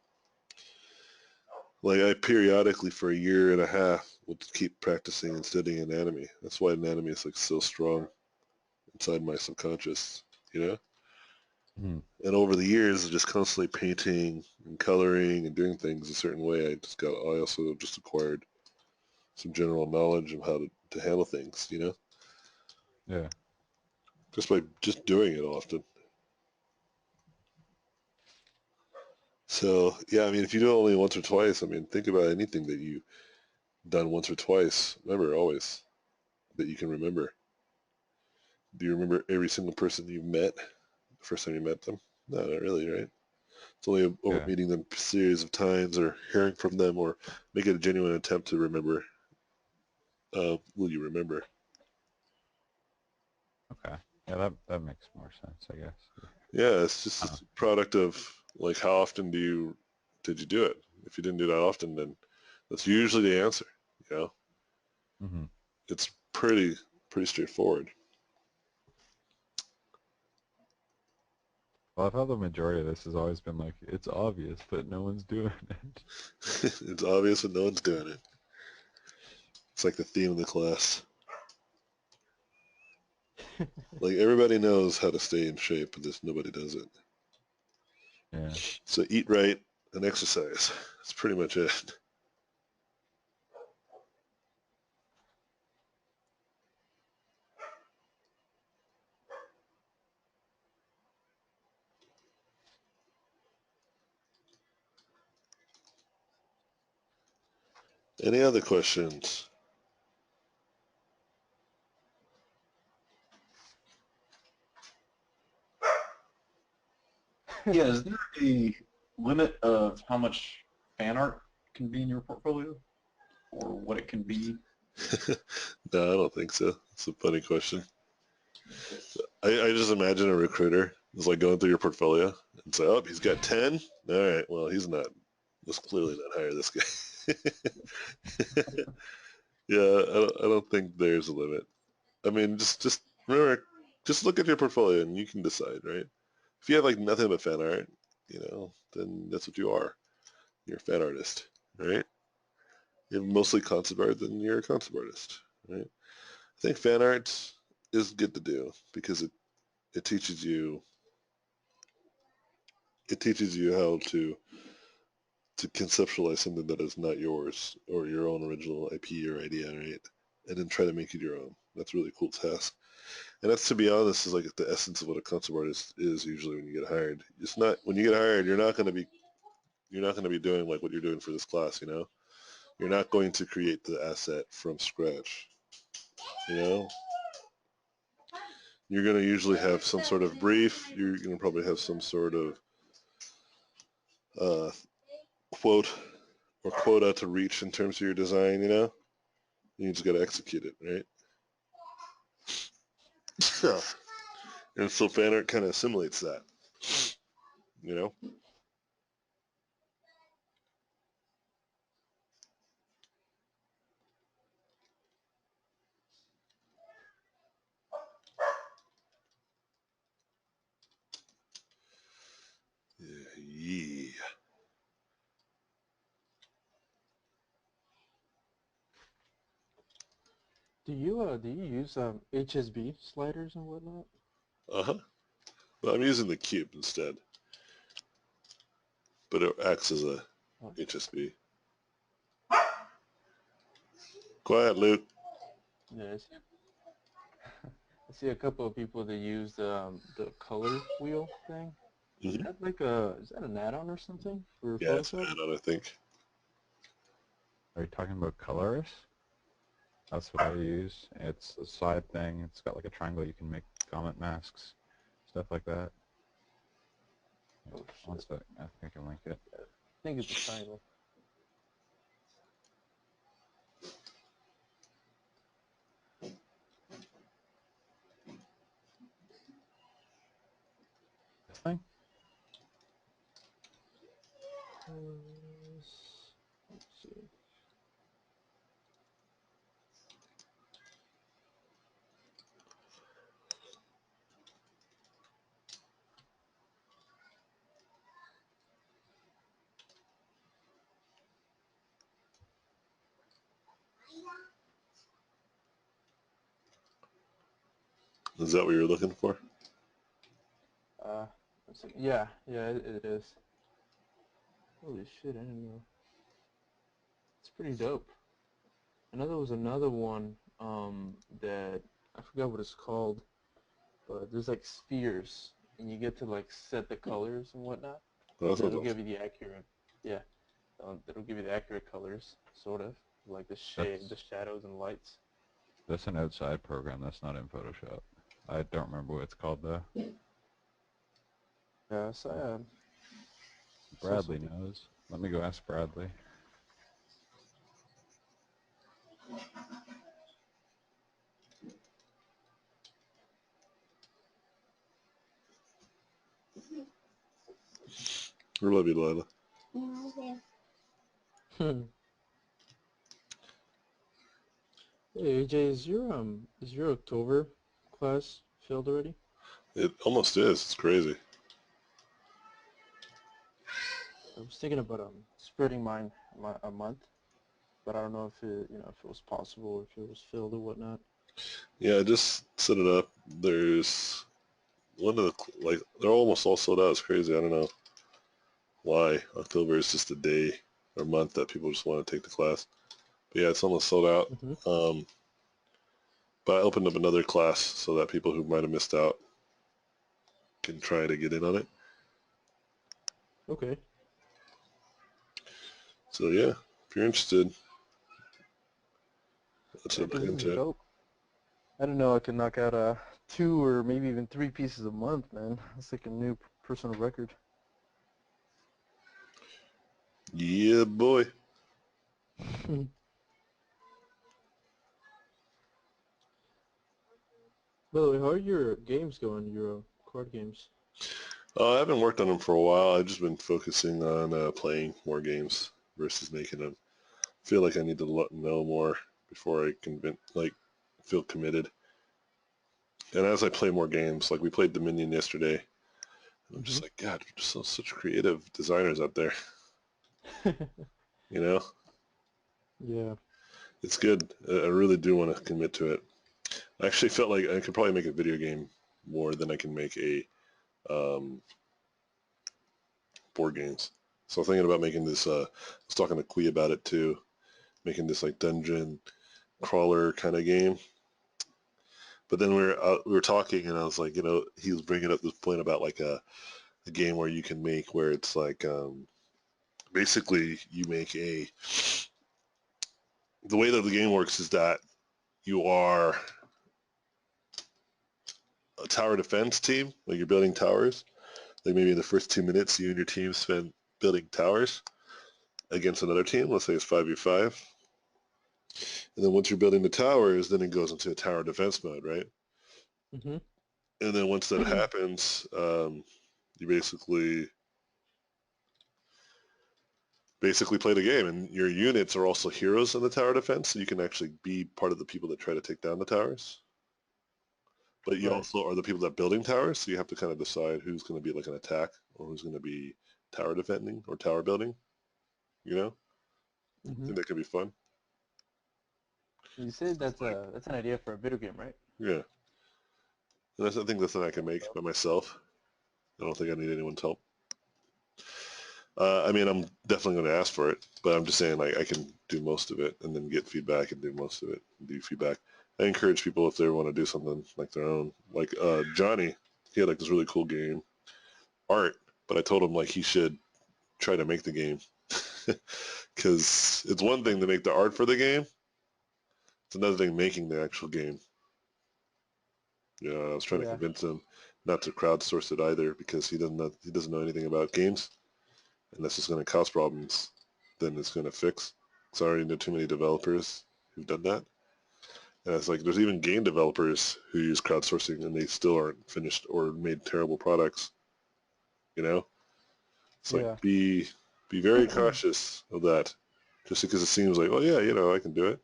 Like I periodically for a year and a half would keep practicing and studying anatomy. That's why anatomy is like so strong inside my subconscious, you know?
Hmm.
And over the years, just constantly painting and coloring and doing things a certain way, I also just acquired some general knowledge of how to to handle things,
Yeah.
just by just doing it often. So yeah, I mean, if you do it only once or twice, I mean, think about anything that you've done once or twice. Remember always that you can remember. Do you remember every single person you've met? The first time you met them? No, not really, right? It's only over
Yeah.
meeting them a series of times or hearing from them or making a genuine attempt to remember. Will you remember?
Okay. Yeah, that makes more sense, I guess.
Yeah, it's just a product of like how often did you do it? If you didn't do that often, then that's usually the answer. You know,
Mm-hmm.
it's pretty straightforward.
Well, I've had the majority of this has always been like, it's obvious, but no one's doing it.
It's obvious when no one's doing it. It's like the theme of the class. Like everybody knows how to stay in shape, but just nobody does it.
Yeah.
So eat right and exercise. That's pretty much it. Any other questions?
Yeah, is there a limit of how much fan art can be in your portfolio, or what it can be?
No, I don't think so. It's a funny question. I just imagine a recruiter is like going through your portfolio and say, oh, he's got 10? All right, well, let's clearly not hire this guy. Yeah, I don't think there's a limit. I mean, just remember, just look at your portfolio and you can decide, right? If you have like nothing but fan art, then that's what you are. You're a fan artist, right? You have mostly concept art, then you're a concept artist, right? I think fan art is good to do because it teaches you how to conceptualize something that is not yours or your own original IP or idea, right? And then try to make it your own. That's a really cool task. And that's, to be honest, is like the essence of what a concept artist is usually when you get hired. It's not when you get hired, you're not going to be doing like what you're doing for this class, You're not going to create the asset from scratch, you know? You're going to usually have some sort of brief. You're going to probably have some sort of uh, quote or quota to reach in terms of your design, You just got to execute it, right? And so fan art kind of assimilates that, you know? Yeah.
Do you use HSB sliders and whatnot?
Uh-huh. Well, I'm using the cube instead, but it acts as a
Oh,
HSB. Quiet, Luke.
yeah, I see a couple of people that use the color wheel thing.
Hmm.
Is that an add-on or something for
Yeah, it's an
Photoshop?
add-on, I think.
Are you talking about colors? That's what I use. It's a side thing. It's got like a triangle. You can make comment masks, stuff like that.
Oh
One
shit!
sec. I think I can link it.
I think it's a triangle.
This thing?
Let's see.
Is that what you're looking for?
Uh, let's see. Yeah, it is. Holy shit! I didn't know. It's pretty dope. I know there was another one that I forgot what it's called, but there's like spheres, and you get to like set the colors and whatnot.
Well, that sounds
That'll give
awesome.
you the accurate, yeah, that'll give you the accurate colors, sort of, like the shade, the
That's
shadows and lights.
that's an outside program. That's not in Photoshop. I don't remember what it's called though.
Yeah, so saw
Bradley
something.
knows. Let me go ask Bradley.
We love you, Lila.
Okay.
Hey AJ, is your October class filled already?
It almost is. It's crazy.
I was thinking about spreading mine a month, but I don't know if it if it was possible or if it was filled or whatnot.
Yeah, I just set it up. There's one of the like they're almost all sold out. It's crazy. I don't know why. October is just a day or month that people just want to take the class. But yeah, it's almost sold out.
Mhm.
Um, but I opened up another class so that people who might have missed out can try to get in on it.
Okay.
So yeah, if you're interested, let's
Yeah,
look
'cause this is
into it.
dope. I didn't know I could knock out two or maybe even three pieces a month, man. That's like a new personal record.
Yeah, boy.
By the way, how are your games going? Your card games?
I haven't worked on them for a while. I've just been focusing on playing more games versus making them. Feel like I need to know more before I feel committed. And as I play more games, like we played Dominion yesterday, and I'm
Mhm.
just like, God, there's just such creative designers out there. You know,
Yeah.
it's good. I really do want to commit to it. I actually felt like I could probably make a video game more than I can make a um, board games. So I'm thinking about making this. I was talking to Kui about it too, making this like dungeon crawler kind of game. But then we were talking, and I was like, he was bringing up this point about like a game where you can make where it's like basically you make the way that the game works is that you are a tower defense team, like you're building towers. Like maybe in the first 2 minutes, you and your team spend building towers against another team. Let's say it's 5v5. And then once you're building the towers, then it goes into a tower defense mode, right?
Mhm.
And then once that happens, you basically play the game, and your units are also heroes in the tower defense, so you can actually be part of the people that try to take down the towers. But you
Right.
also are the people that building towers, so you have to kind of decide who's going to be like an attack or who's going to be tower defending or tower building. You know, I
Mhm.
think that could be fun.
You said
Like,
that's an idea for a video game, right?
yeah, and I think that's something I can
That's
make
dope.
by myself. I don't think I need anyone's help. I mean, I'm definitely going to ask for it, but I'm just saying like I can do most of it and then get feedback and do most of it and do feedback. I encourage people if they want to do something like their own. Like Johnny, he had like this really cool game art, but I told him like he should try to make the game because it's one thing to make the art for the game. It's another thing making the actual game. You know, I was trying to
Yeah.
convince him not to crowdsource it either because he doesn't know anything about games, and that's just going to cause problems. Then it's going to fix. Because I already know too many developers who've done that. And it's like there's even game developers who use crowdsourcing and they still aren't finished or made terrible products. You know, it's like
Yeah.
be very cautious of that. Just because it seems like, oh yeah, I can do it.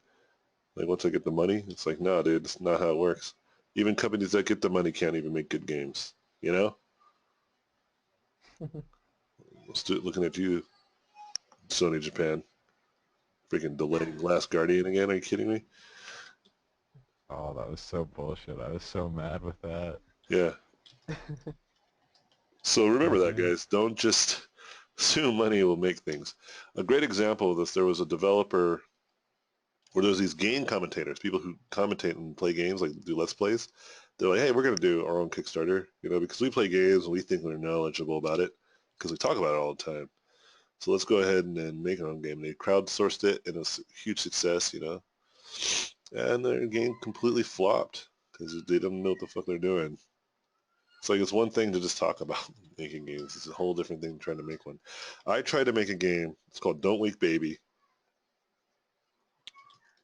Like once I get the money, it's like, no, dude, it's not how it works. Even companies that get the money can't even make good games. You know, looking at you, Sony Japan, freaking delaying Last Guardian again. Are you kidding me?
Oh, that was so bullshit. I was so mad with that.
Yeah. So remember that,
Fucking.
guys. Don't just assume money will make things. A great example of this, there was a developer where there's these game commentators, people who commentate and play games, like do Let's Plays. They're like, hey, we're going to do our own Kickstarter, because we play games and we think we're knowledgeable about it because we talk about it all the time. So let's go ahead and make our own game. They crowdsourced it and it was a huge success, and their game completely flopped because they don't know what the fuck they're doing. It's like it's one thing to just talk about making games. It's a whole different thing trying to make one. I tried to make a game. It's called Don't Wake Baby.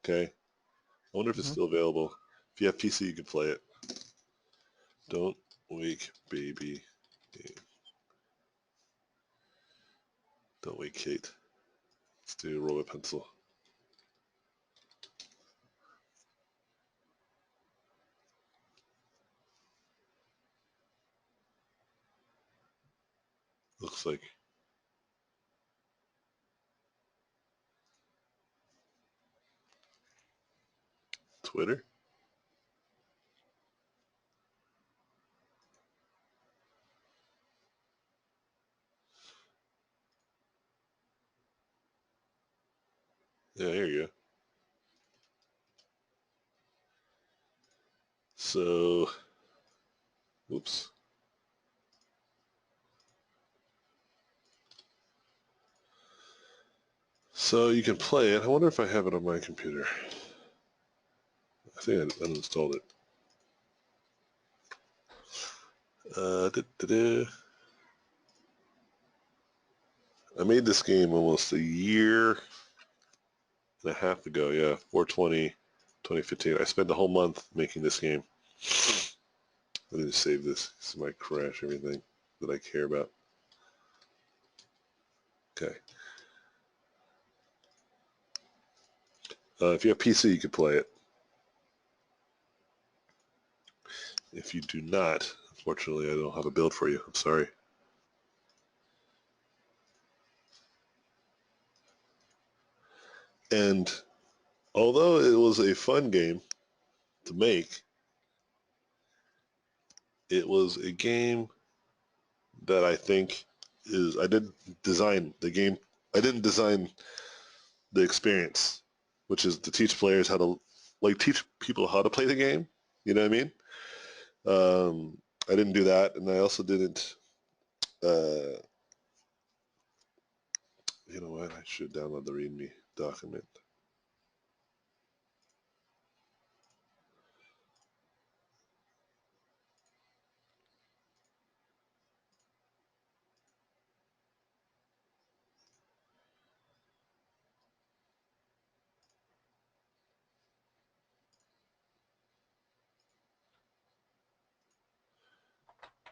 Okay. I wonder if it's still available. If you have PC, you can play it. Don't Wake Baby game. Don't Wake Kate. Let's do Robotpencil. Looks like Twitter. Yeah, here you go. So, whoops. So you can play it. I wonder if I have it on my computer. I think I uninstalled it. I made this game almost a year and a half ago. Yeah, 4/20, 2015. I spent a whole month making this game. I need to save this. This might crash everything that I care about. Okay. If you have PC, you could play it. If you do not, unfortunately, I don't have a build for you. I'm sorry. And although it was a fun game to make, it was a game that I think I didn't design the game. I didn't design the experience, which is to teach players how to, teach people how to play the game. You know what I mean? I didn't do that, and I also didn't. You know what? I should download the README document.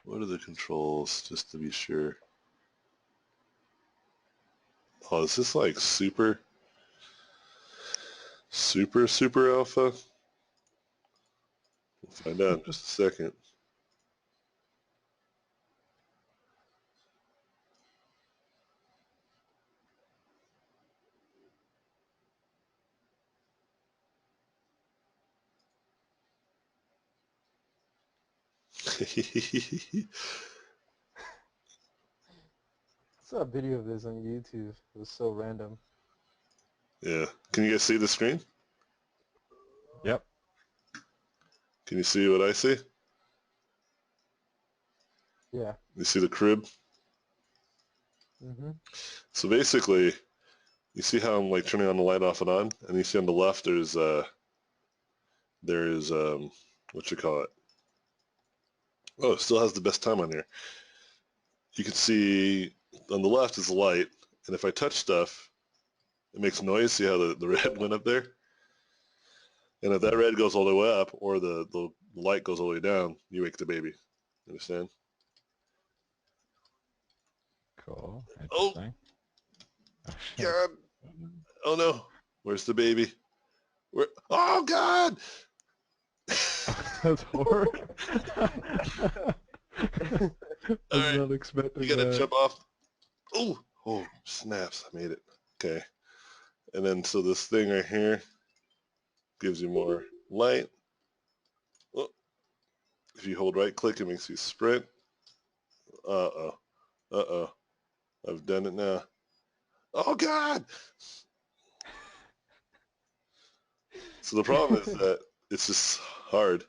What are the controls, just to be sure? Oh, is this like super alpha? We'll find out in just a second.
I saw a video of this on YouTube. It was so random.
Yeah. Can you guys see the screen?
Yep.
Can you see what I see?
Yeah.
You see the crib?
Mhm.
So basically, you see how I'm like turning on the light off and on, and you see on the left there's what you call it? Oh, it still has the best time on here. You can see on the left is the light, and if I touch stuff, it makes noise. See how the red went up there? And if that red goes all the way up, or the light goes all the way down, you wake the baby. Understand?
Cool.
Oh
Interesting. Oh, shit.
God! Oh no! Where's the baby? Where? Oh God!
That's horrible. I
All
was
right,
not expecting
you gotta
that.
jump off. Oh, snaps! I made it. Okay, and then so this thing right here gives you more light. Oh, if you hold right click, it makes you sprint. Uh-oh. Uh-oh. I've done it now. Oh, God! So the problem is that it's just hard.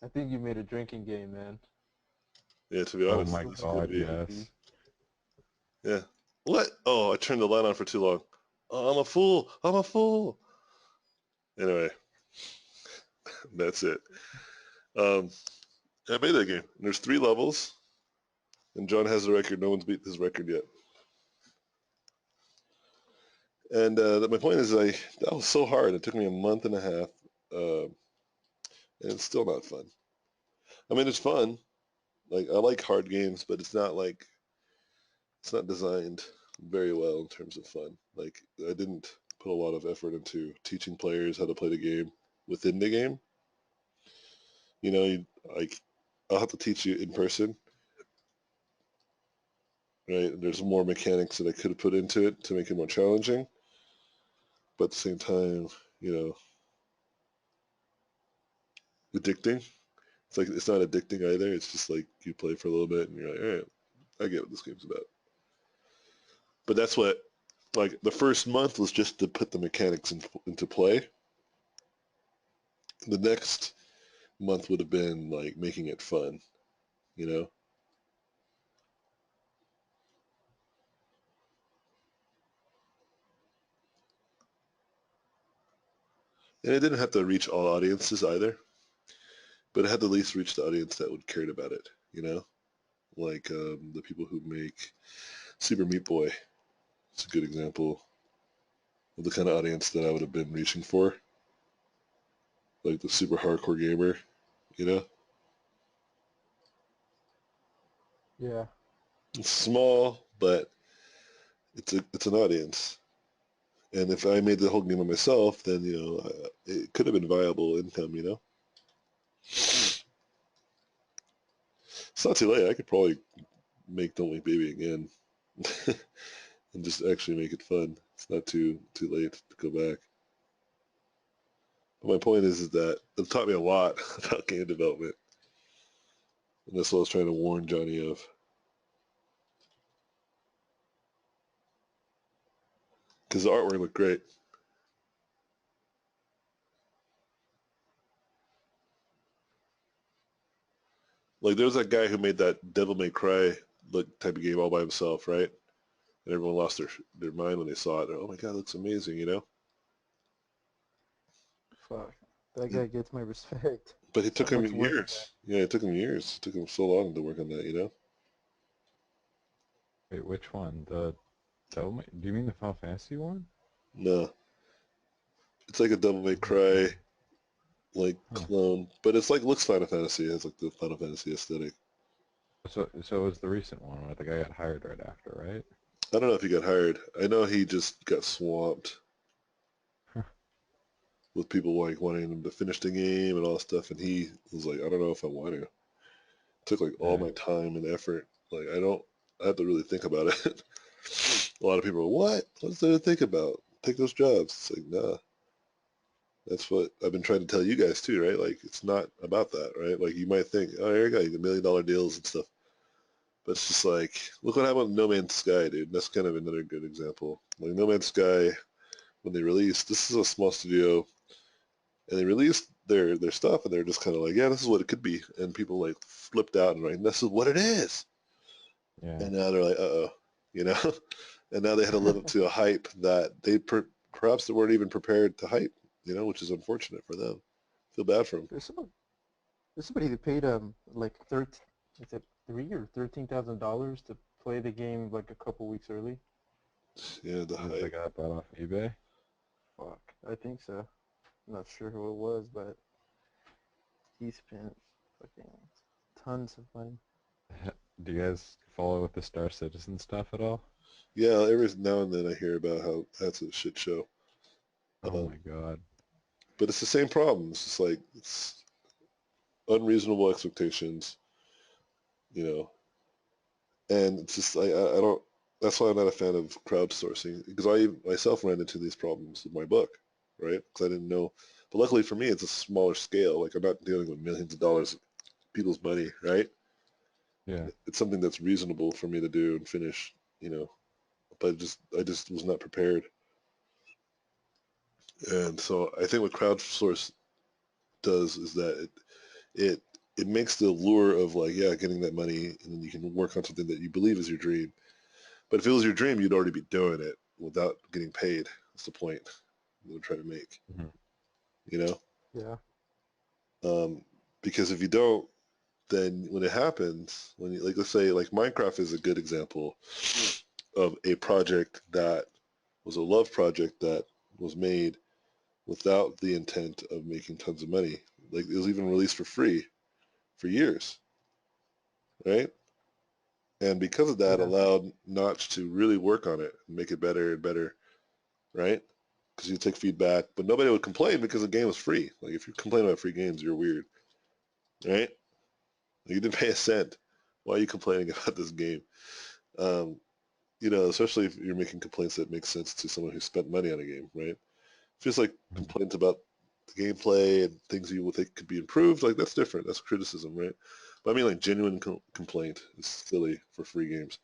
I think you made a drinking game, man.
Yeah, to be
Oh
honest,
my
it's gonna
god,
be.
yes.
Yeah. What? Oh, I turned the light on for too long. Oh, I'm a fool. I'm a fool. Anyway, that's it. Um, I made that game. And there's 3 levels, and John has the record. No one's beat his record yet. And my point is, that was so hard. It took me a month and a half, and it's still not fun. I mean, it's fun. Like I like hard games, but it's not designed very well in terms of fun. Like I didn't put a lot of effort into teaching players how to play the game within the game. You know, like I'll have to teach you in person, right? And there's more mechanics that I could have put into it to make it more challenging. But at the same time, you know, addicting. It's like it's not addicting either. It's just like you play for a little bit and you're like, all right, I get what this game's about. But that's what, like, the first month was just to put the mechanics into play. The next month would have been like making it fun, you know? And it didn't have to reach all audiences either, but it had to at least reach the audience that would cared about it, you know? Like the people who make Super Meat Boy. It's a good example of the kind of audience that I would have been reaching for, like the super hardcore gamer, you know?
Yeah.
It's small, but it's an audience. And if I made the whole game by myself, then, you know, it could have been viable income, you know? It's not too late. I could probably make Don't Wake Baby again and just actually make it fun. It's not too late to go back. But my point is that it taught me a lot about game development. And that's what I was trying to warn Johnny of. Because the artwork looked great. Like there was that guy who made that Devil May Cry look type of game all by himself, right? And everyone lost their mind when they saw it. They're, oh my god, it looks amazing, you know?
Fuck. That guy gets my respect.
But it
So
took him
much work on
years. Yeah, it took him years. It took him so long to work on that, you know?
Wait, which one? The Devil May... Do you mean the Final Fantasy one?
No. It's like a Devil May Cry like
Huh.
clone. But it's like looks Final Fantasy. It has like the Final Fantasy aesthetic.
So it was the recent one where the guy got hired right after, right?
I don't know if he got hired. I know he just got swamped with people like wanting him to finish the game and all that stuff, and he was like, I don't know if I want to. It took like all
Yeah.
my time and effort. Like I have to really think about it. A lot of people are, what's there to think about? Take those jobs. It's like, nah. That's what I've been trying to tell you guys too, right? Like it's not about that, right? Like you might think, oh, here you go, you get $1 million deals and stuff. But it's just like, look what happened with No Man's Sky, dude. That's kind of another good example. Like No Man's Sky, when they released, this is a small studio, and they released their stuff, and they're just kind of like, yeah, this is what it could be, and people like flipped out and like, this is what it is,
Yeah.
and now they're like, uh-oh, you know, and now they had to live up to a hype that perhaps they weren't even prepared to hype, you know, which is unfortunate for them. Feel bad for them.
There's somebody that paid like is it $3,000 or $13,000 to play the game like a couple weeks early.
Yeah, the
Was the
hype.
guy bought off eBay?
Fuck, I think so. I'm not sure who it was, but he spent fucking tons of money.
Do you guys follow with the Star Citizen stuff at all?
Yeah, every now and then I hear about how that's a shit show.
Oh
Um,
my god.
but it's the same problem. It's just like it's unreasonable expectations, you know, and it's just I don't. That's why I'm not a fan of crowdsourcing because I myself ran into these problems with my book, right? Because I didn't know. But luckily for me, it's a smaller scale. Like I'm not dealing with millions of dollars of people's money, right?
Yeah.
It's something that's reasonable for me to do and finish, you know. But I just was not prepared. And so I think what crowdsource does is that it it makes the lure of like, yeah, getting that money, and then you can work on something that you believe is your dream. But if it was your dream, you'd already be doing it without getting paid. That's the point we're trying to make,
Mhm.
you know?
Yeah.
Because if you don't, then when it happens, when you, like, let's say like Minecraft is a good example of a project that was a love project that was made without the intent of making tons of money. Like it was even released for free for years, right? And because of that,
Yeah.
allowed Notch to really work on it and make it better and better, right? Because you take feedback, but nobody would complain because the game was free. Like if you complain about free games, you're weird, right? You didn't pay a cent. Why are you complaining about this game? Um, especially if you're making complaints that make sense to someone who spent money on a game, right? Just like
Mhm.
complaints about the gameplay and things you would think could be improved, like that's different. That's criticism, right? But I mean, like genuine complaint is silly for free games.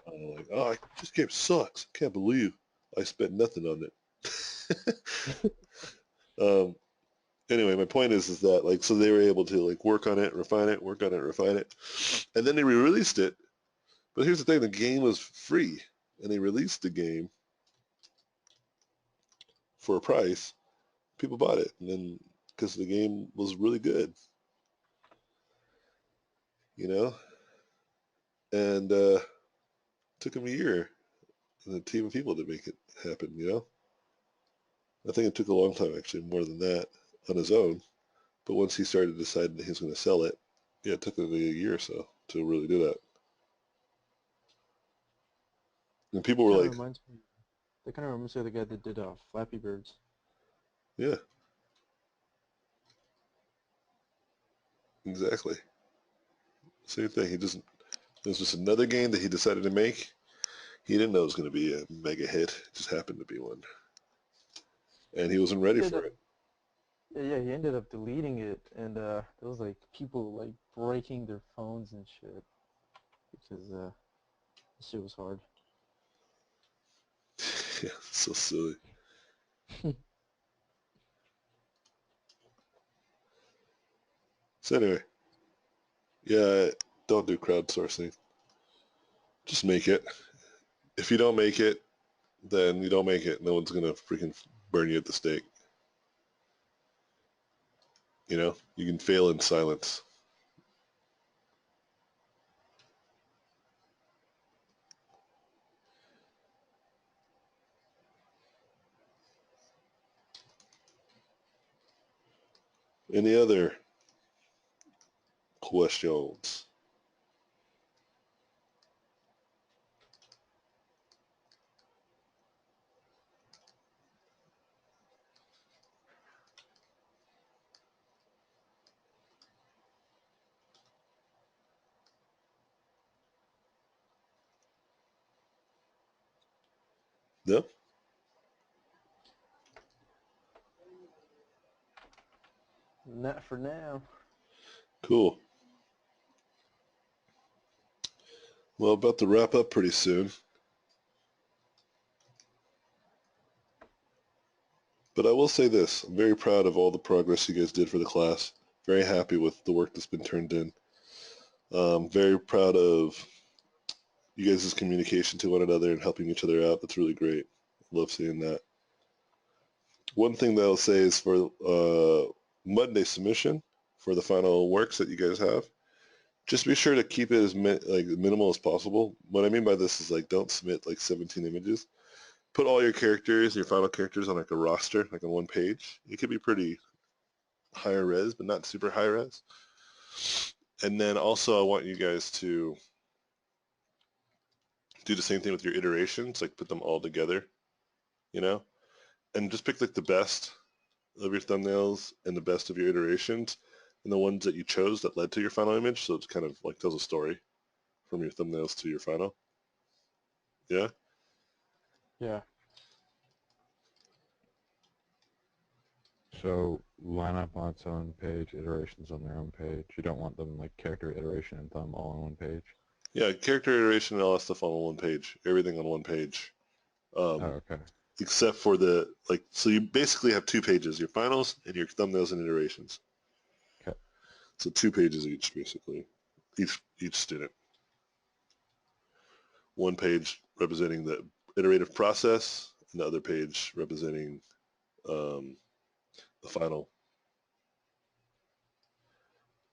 Like, oh, this game sucks. I can't believe I spent nothing on it. um, anyway, my point is that like, so they were able to like work on it, refine it, work on it, refine it, and then they re-released it. But here's the thing: the game was free, and they released the game for a price. People bought it, and then because the game was really good, you know, and took him a year and a team of people to make it happen. I think it took a long time, actually, more than that on his own. But once he started deciding that he was going to sell it, yeah, it took him a year or so to really do that. And people were
Kind of
like,
reminds me. That kind of reminds me of the guy that did Flappy Birds.
yeah, exactly. Same thing. It was just another game that he decided to make. He didn't know it was going to be a mega hit. It just happened to be one. And he wasn't
He
ready
ended
for
up,
it.
yeah, he ended up deleting it, and there was like people like breaking their phones and shit because this shit was hard.
Yeah, so silly. So anyway, yeah, don't do crowdsourcing. Just make it. If you don't make it, then you don't make it. No one's gonna freaking burn you at the stake. You can fail in silence. Any other questions? No?
Not for now.
Cool. Well, about to wrap up pretty soon. But I will say this. I'm very proud of all the progress you guys did for the class. Very happy with the work that's been turned in. Very proud of you guys' communication to one another and helping each other out. That's really great. Love seeing that. One thing that I'll say is for Monday submission for the final works that you guys have, just be sure to keep it as like minimal as possible. What I mean by this is like don't submit like 17 images. Put all your characters, your final characters on like a roster, like on one page. It could be pretty higher res, but not super high res. And then also I want you guys to do the same thing with your iterations, like put them all together, you know? And just pick like the best of your thumbnails and the best of your iterations and the ones that you chose that led to your final image. So it's kind of like tells a story from your thumbnails to your final. Yeah.
Yeah.
So line up on its own page, iterations on their own page. You don't want them like character iteration and thumb all on one page.
Yeah. Character iteration and all that stuff on one page. Everything on one page.
Oh,
Um,
okay.
except for the, like, so you basically have 2 pages, your finals and your thumbnails and iterations.
Okay.
So 2 pages each, basically, each student. 1 page representing the iterative process, and the other page representing the final.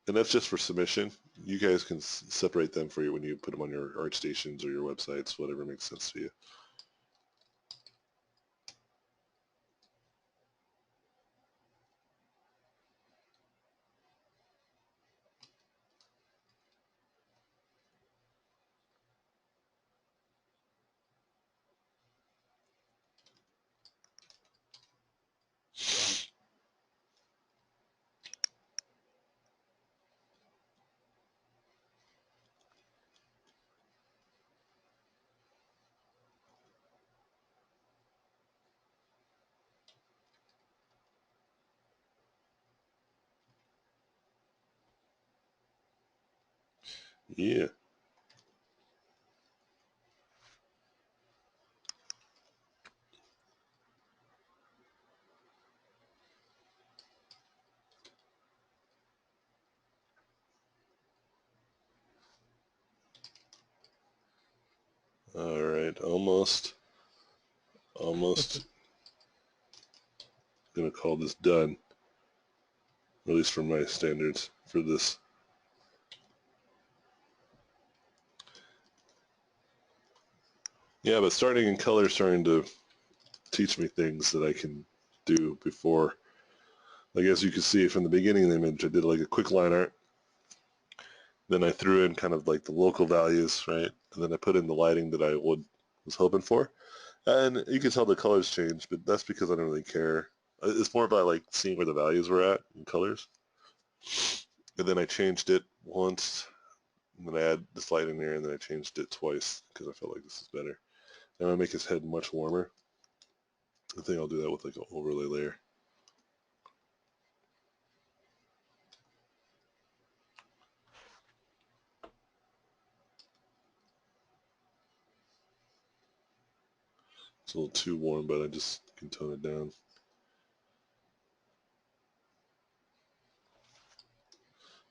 And that's just for submission. You guys can separate them for you when you put them on your ArtStations or your websites, whatever makes sense to you. Yeah. All right, almost gonna call this done, at least for my standards for this. Yeah, but starting in color, starting to teach me things that I can do before. Like, as you can see from the beginning of the image, I did like a quick line art. Then I threw in kind of like the local values, right? And then I put in the lighting that I was hoping for. And you can tell the colors changed, but that's because I don't really care. It's more about like seeing where the values were at in colors. And then I changed it once, and then I add this light in there, and then I changed it twice because I felt like this is better. I'm gonna make his head much warmer. I think I'll do that with like an overlay layer. It's a little too warm, but I just can tone it down.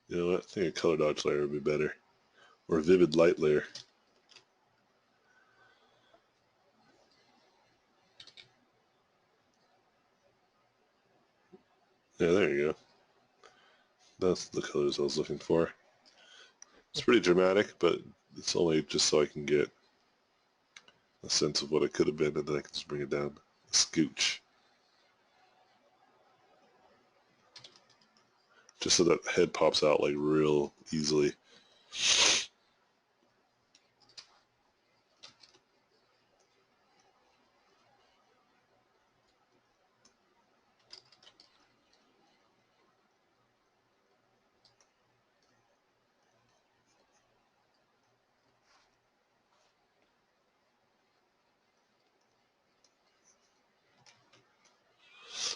You know what? I think a color dodge layer would be better. Or a vivid light layer. Yeah, there you go. That's the colors I was looking for. It's pretty dramatic, but it's only just so I can get a sense of what it could have been, and then I can just bring it down a scooch. Just so that head pops out like real easily.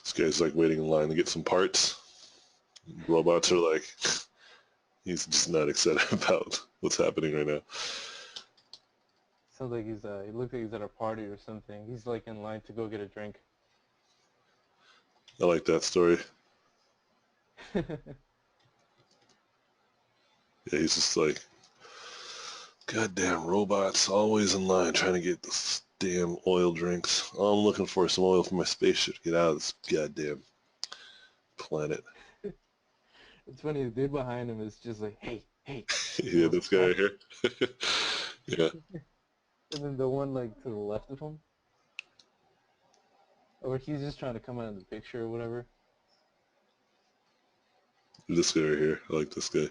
This guy's like waiting in line to get some parts. Robots are like, he's just not excited about what's happening right now.
Sounds like he looks like he's at a party or something. He's like in line to go get a drink.
I like that story. Yeah, he's just like, goddamn robots, always in line trying to get this damn oil drinks. All I'm looking for is some oil for my spaceship to get out of this goddamn planet.
It's funny, the dude behind him is just like, hey, hey.
Yeah, this guy right here. Yeah.
And then the one like to the left of him, or he's just trying to come out of the picture or whatever.
This guy right here. I like this guy.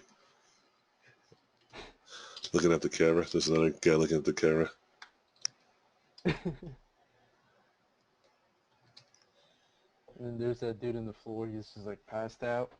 Looking at the camera. There's another guy looking at the camera.
And then there's that dude on the floor. He's just like passed out.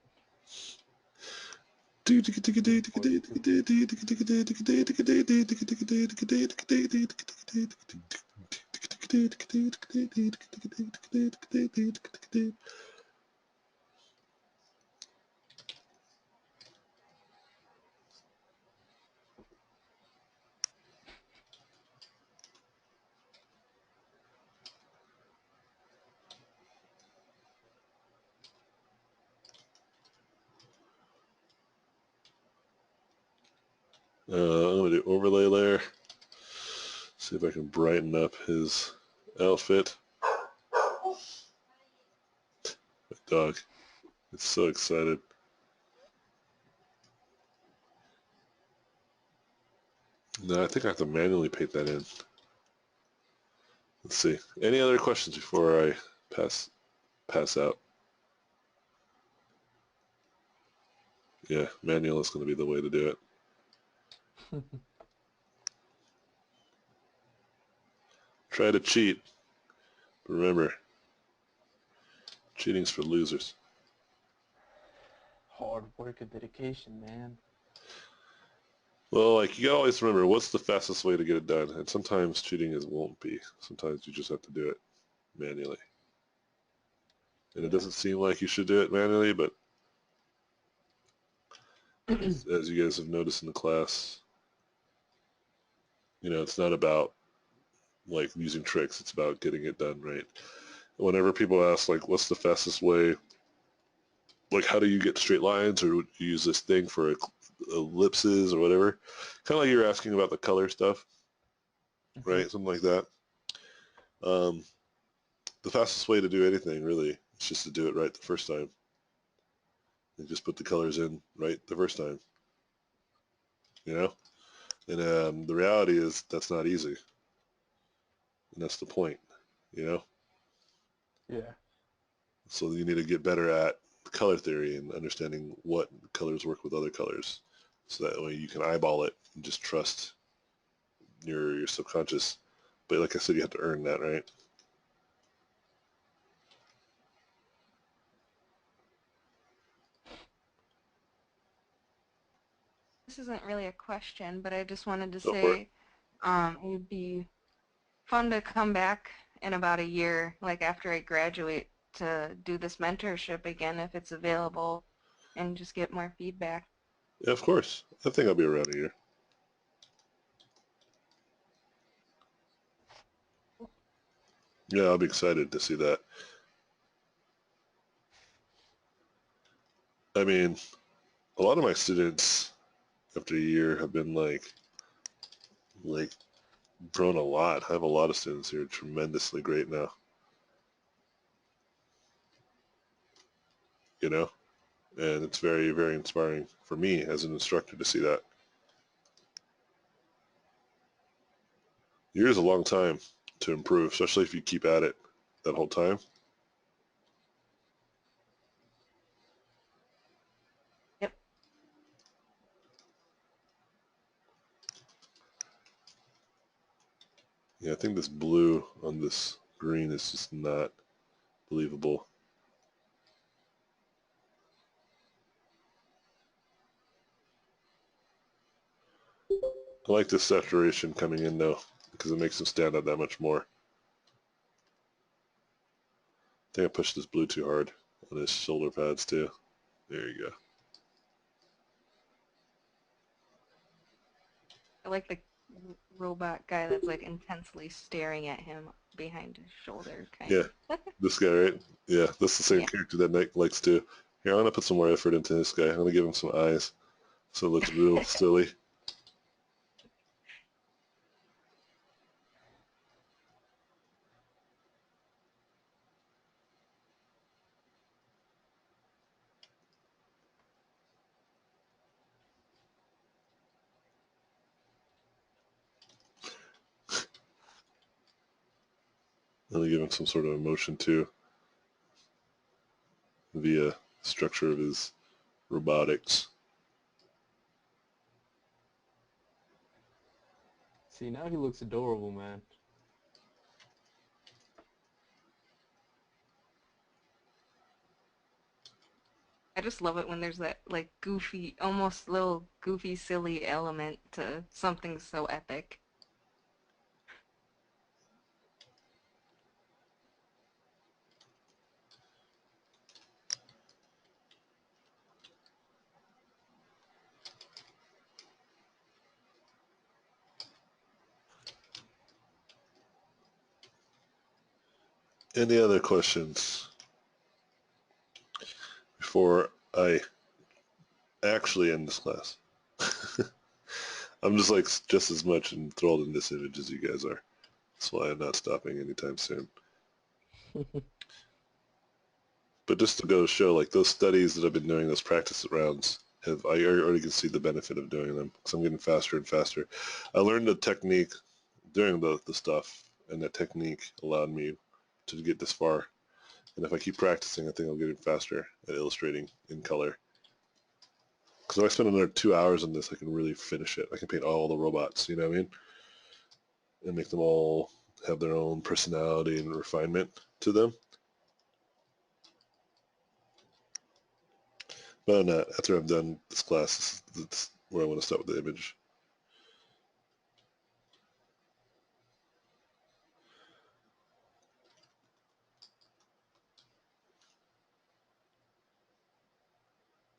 I'm gonna do overlay layer. See if I can brighten up his outfit. My dog, it's so excited. No, I think I have to manually paint that in. Let's see. Any other questions before I pass out? Yeah, manual is going to be the way to do it. Try to cheat, but remember, cheating's for losers.
Hard work and dedication, man.
Well, like, you gotta always remember, what's the fastest way to get it done? And sometimes cheating won't be. Sometimes you just have to do it manually. And it
Yeah.
doesn't seem like you should do it manually, but as you guys have noticed in the class, it's not about like using tricks. It's about getting it done right. Whenever people ask, like, what's the fastest way, like, how do you get straight lines, or would you use this thing for ellipses or whatever, kind of like you were asking about the color stuff, right? Something like that. Um, the fastest way to do anything, really, is just to do it right the first time. And just put the colors in right the first time, And the reality is that's not easy. And that's the point, you know?
Yeah.
So you need to get better at color theory and understanding what colors work with other colors. So that way you can eyeball it and just trust your subconscious. But like I said, you have to earn that, right?
This isn't really a question, but I just wanted to
Go for it.
say it would be fun to come back in about a year, like after I graduate, to do this mentorship again if it's available and just get more feedback.
Yeah, of course. I think I'll be around a year. Yeah, I'll be excited to see that. I mean, a lot of my students after a year have been like grown a lot. I have a lot of students who are tremendously great now, and it's very, very inspiring for me as an instructor to see that. A year is a long time to improve, especially if you keep at it that whole time.
Yep.
Yeah, I think this blue on this green is just not believable. I like this saturation coming in though, because it makes him stand out that much more. I think I pushed this blue too hard on his shoulder pads too. There you go.
I like the robot guy that's like intensely staring at him behind his shoulder, kind
Yeah,
of.
this guy, right? Yeah, that's the same
Yeah.
character that Nick likes too. Here, I'm gonna put some more effort into this guy. I'm gonna give him some eyes, so it looks real silly. I'm gonna give him some sort of emotion too, via structure of his robotics.
See, now he looks adorable, man.
I just love it when there's that like goofy, almost little goofy, silly element to something so epic.
Any other questions before I actually end this class? I'm just like just as much enthralled in this image as you guys are. That's why I'm not stopping anytime soon. But just to go show, like those studies that I've been doing, those practice rounds, I already can see the benefit of doing them because I'm getting faster and faster. I learned the technique during the stuff, and that technique allowed me to get this far. And if I keep practicing, I think I'll get even faster at illustrating in color. Because if I spend another 2 hours on this, I can really finish it. I can paint all the robots, you know what I mean? And make them all have their own personality and refinement to them. But on that, after I'm done this class, that's where I want to start with the image.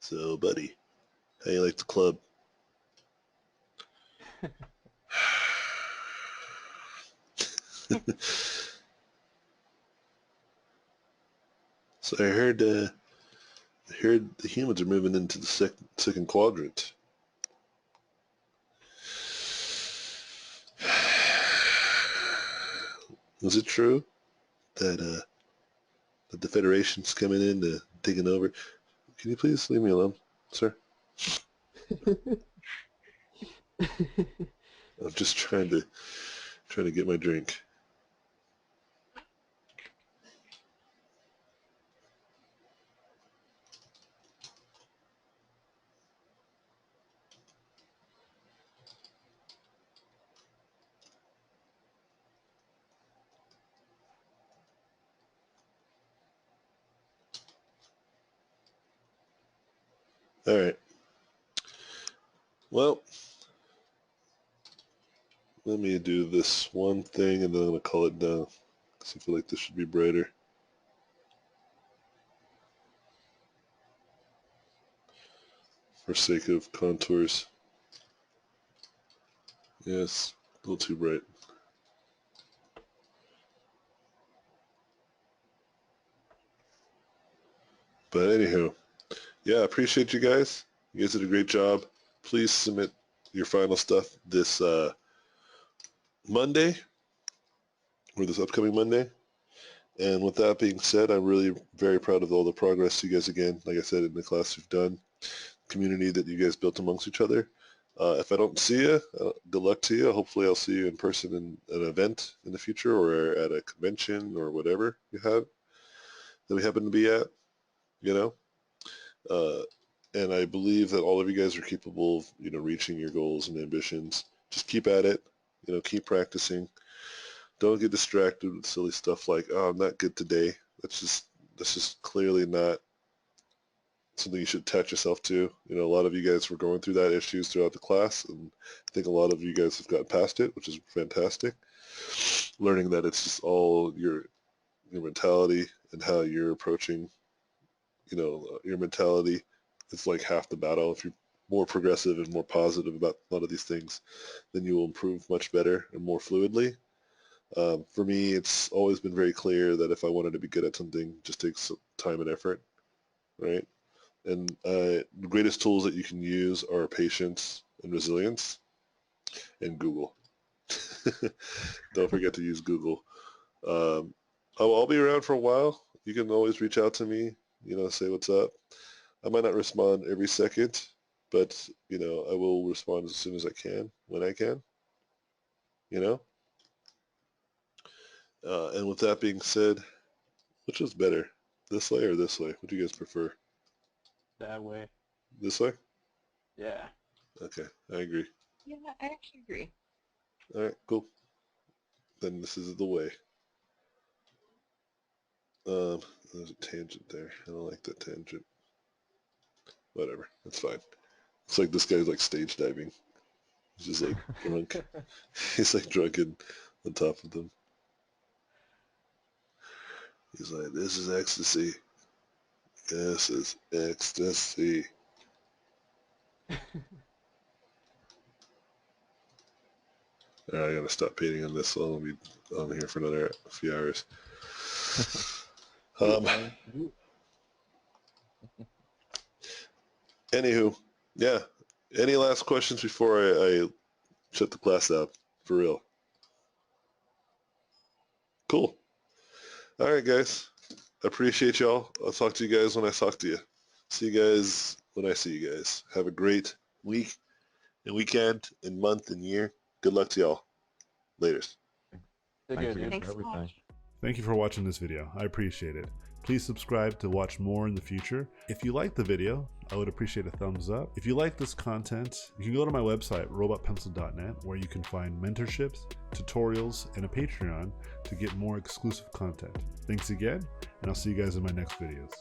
So, buddy, how you like the club? So I heard the humans are moving into the second quadrant. Is it true that that the Federation's coming in to taking over? Can you please leave me alone, sir? I'm just trying to get my drink. All right. Well, let me do this one thing and then I'm going to call it down because I feel like this should be brighter. For sake of contours. Yes, a little too bright. But anywho, yeah, I appreciate you guys. You guys did a great job. Please submit your final stuff this Monday, or this upcoming Monday. And with that being said, I'm really very proud of all the progress you guys, again, like I said, in the class you've done, community that you guys built amongst each other. If I don't see you, good luck to you. Hopefully I'll see you in person in an event in the future or at a convention or whatever you have that we happen to be at, you know. And I believe that all of you guys are capable of, reaching your goals and ambitions. Just keep at it, keep practicing. Don't get distracted with silly stuff like, oh, I'm not good today. That's just clearly not something you should attach yourself to. A lot of you guys were going through that issues throughout the class, and I think a lot of you guys have gotten past it, which is fantastic. Learning that it's just all your mentality and how you're approaching, your mentality is like half the battle. If you're more progressive and more positive about a lot of these things, then you will improve much better and more fluidly. For me, it's always been very clear that if I wanted to be good at something, it just takes time and effort, right? And the greatest tools that you can use are patience and resilience and Google. Don't forget to use Google. Um, I'll be around for a while. You can always reach out to me, say what's up. I might not respond every second, but, I will respond as soon as I can, when I can, you know? And with that being said, which is better, this way or this way? What do you guys prefer?
That way.
This way?
Yeah.
Okay, I agree.
Yeah, I actually agree.
All right, cool. Then this is the way. There's a tangent there. I don't like that tangent. Whatever, that's fine. It's like this guy's like stage diving. He's just like drunk. He's like drunken on top of them. He's like, this is ecstasy. This is ecstasy. All right, I gotta stop painting on this. I'll be on here for another few hours. Anywho, yeah. Any last questions before I Shut the class down. For real. Cool. All right, guys. I appreciate y'all. I'll talk to you guys when I talk to you. See you guys when I see you guys. Have a great week and weekend and month and year. Good luck to y'all. Laters.
Take
Thank
care,
you
dude.
for
Thanks so
everything.
much.
Thank you for watching this video. I appreciate it. Please subscribe to watch more in the future. If you like the video, I would appreciate a thumbs up. If you like this content, you can go to my website, robotpencil.net, where you can find mentorships, tutorials, and a Patreon to get more exclusive content. Thanks again, and I'll see you guys in my next videos.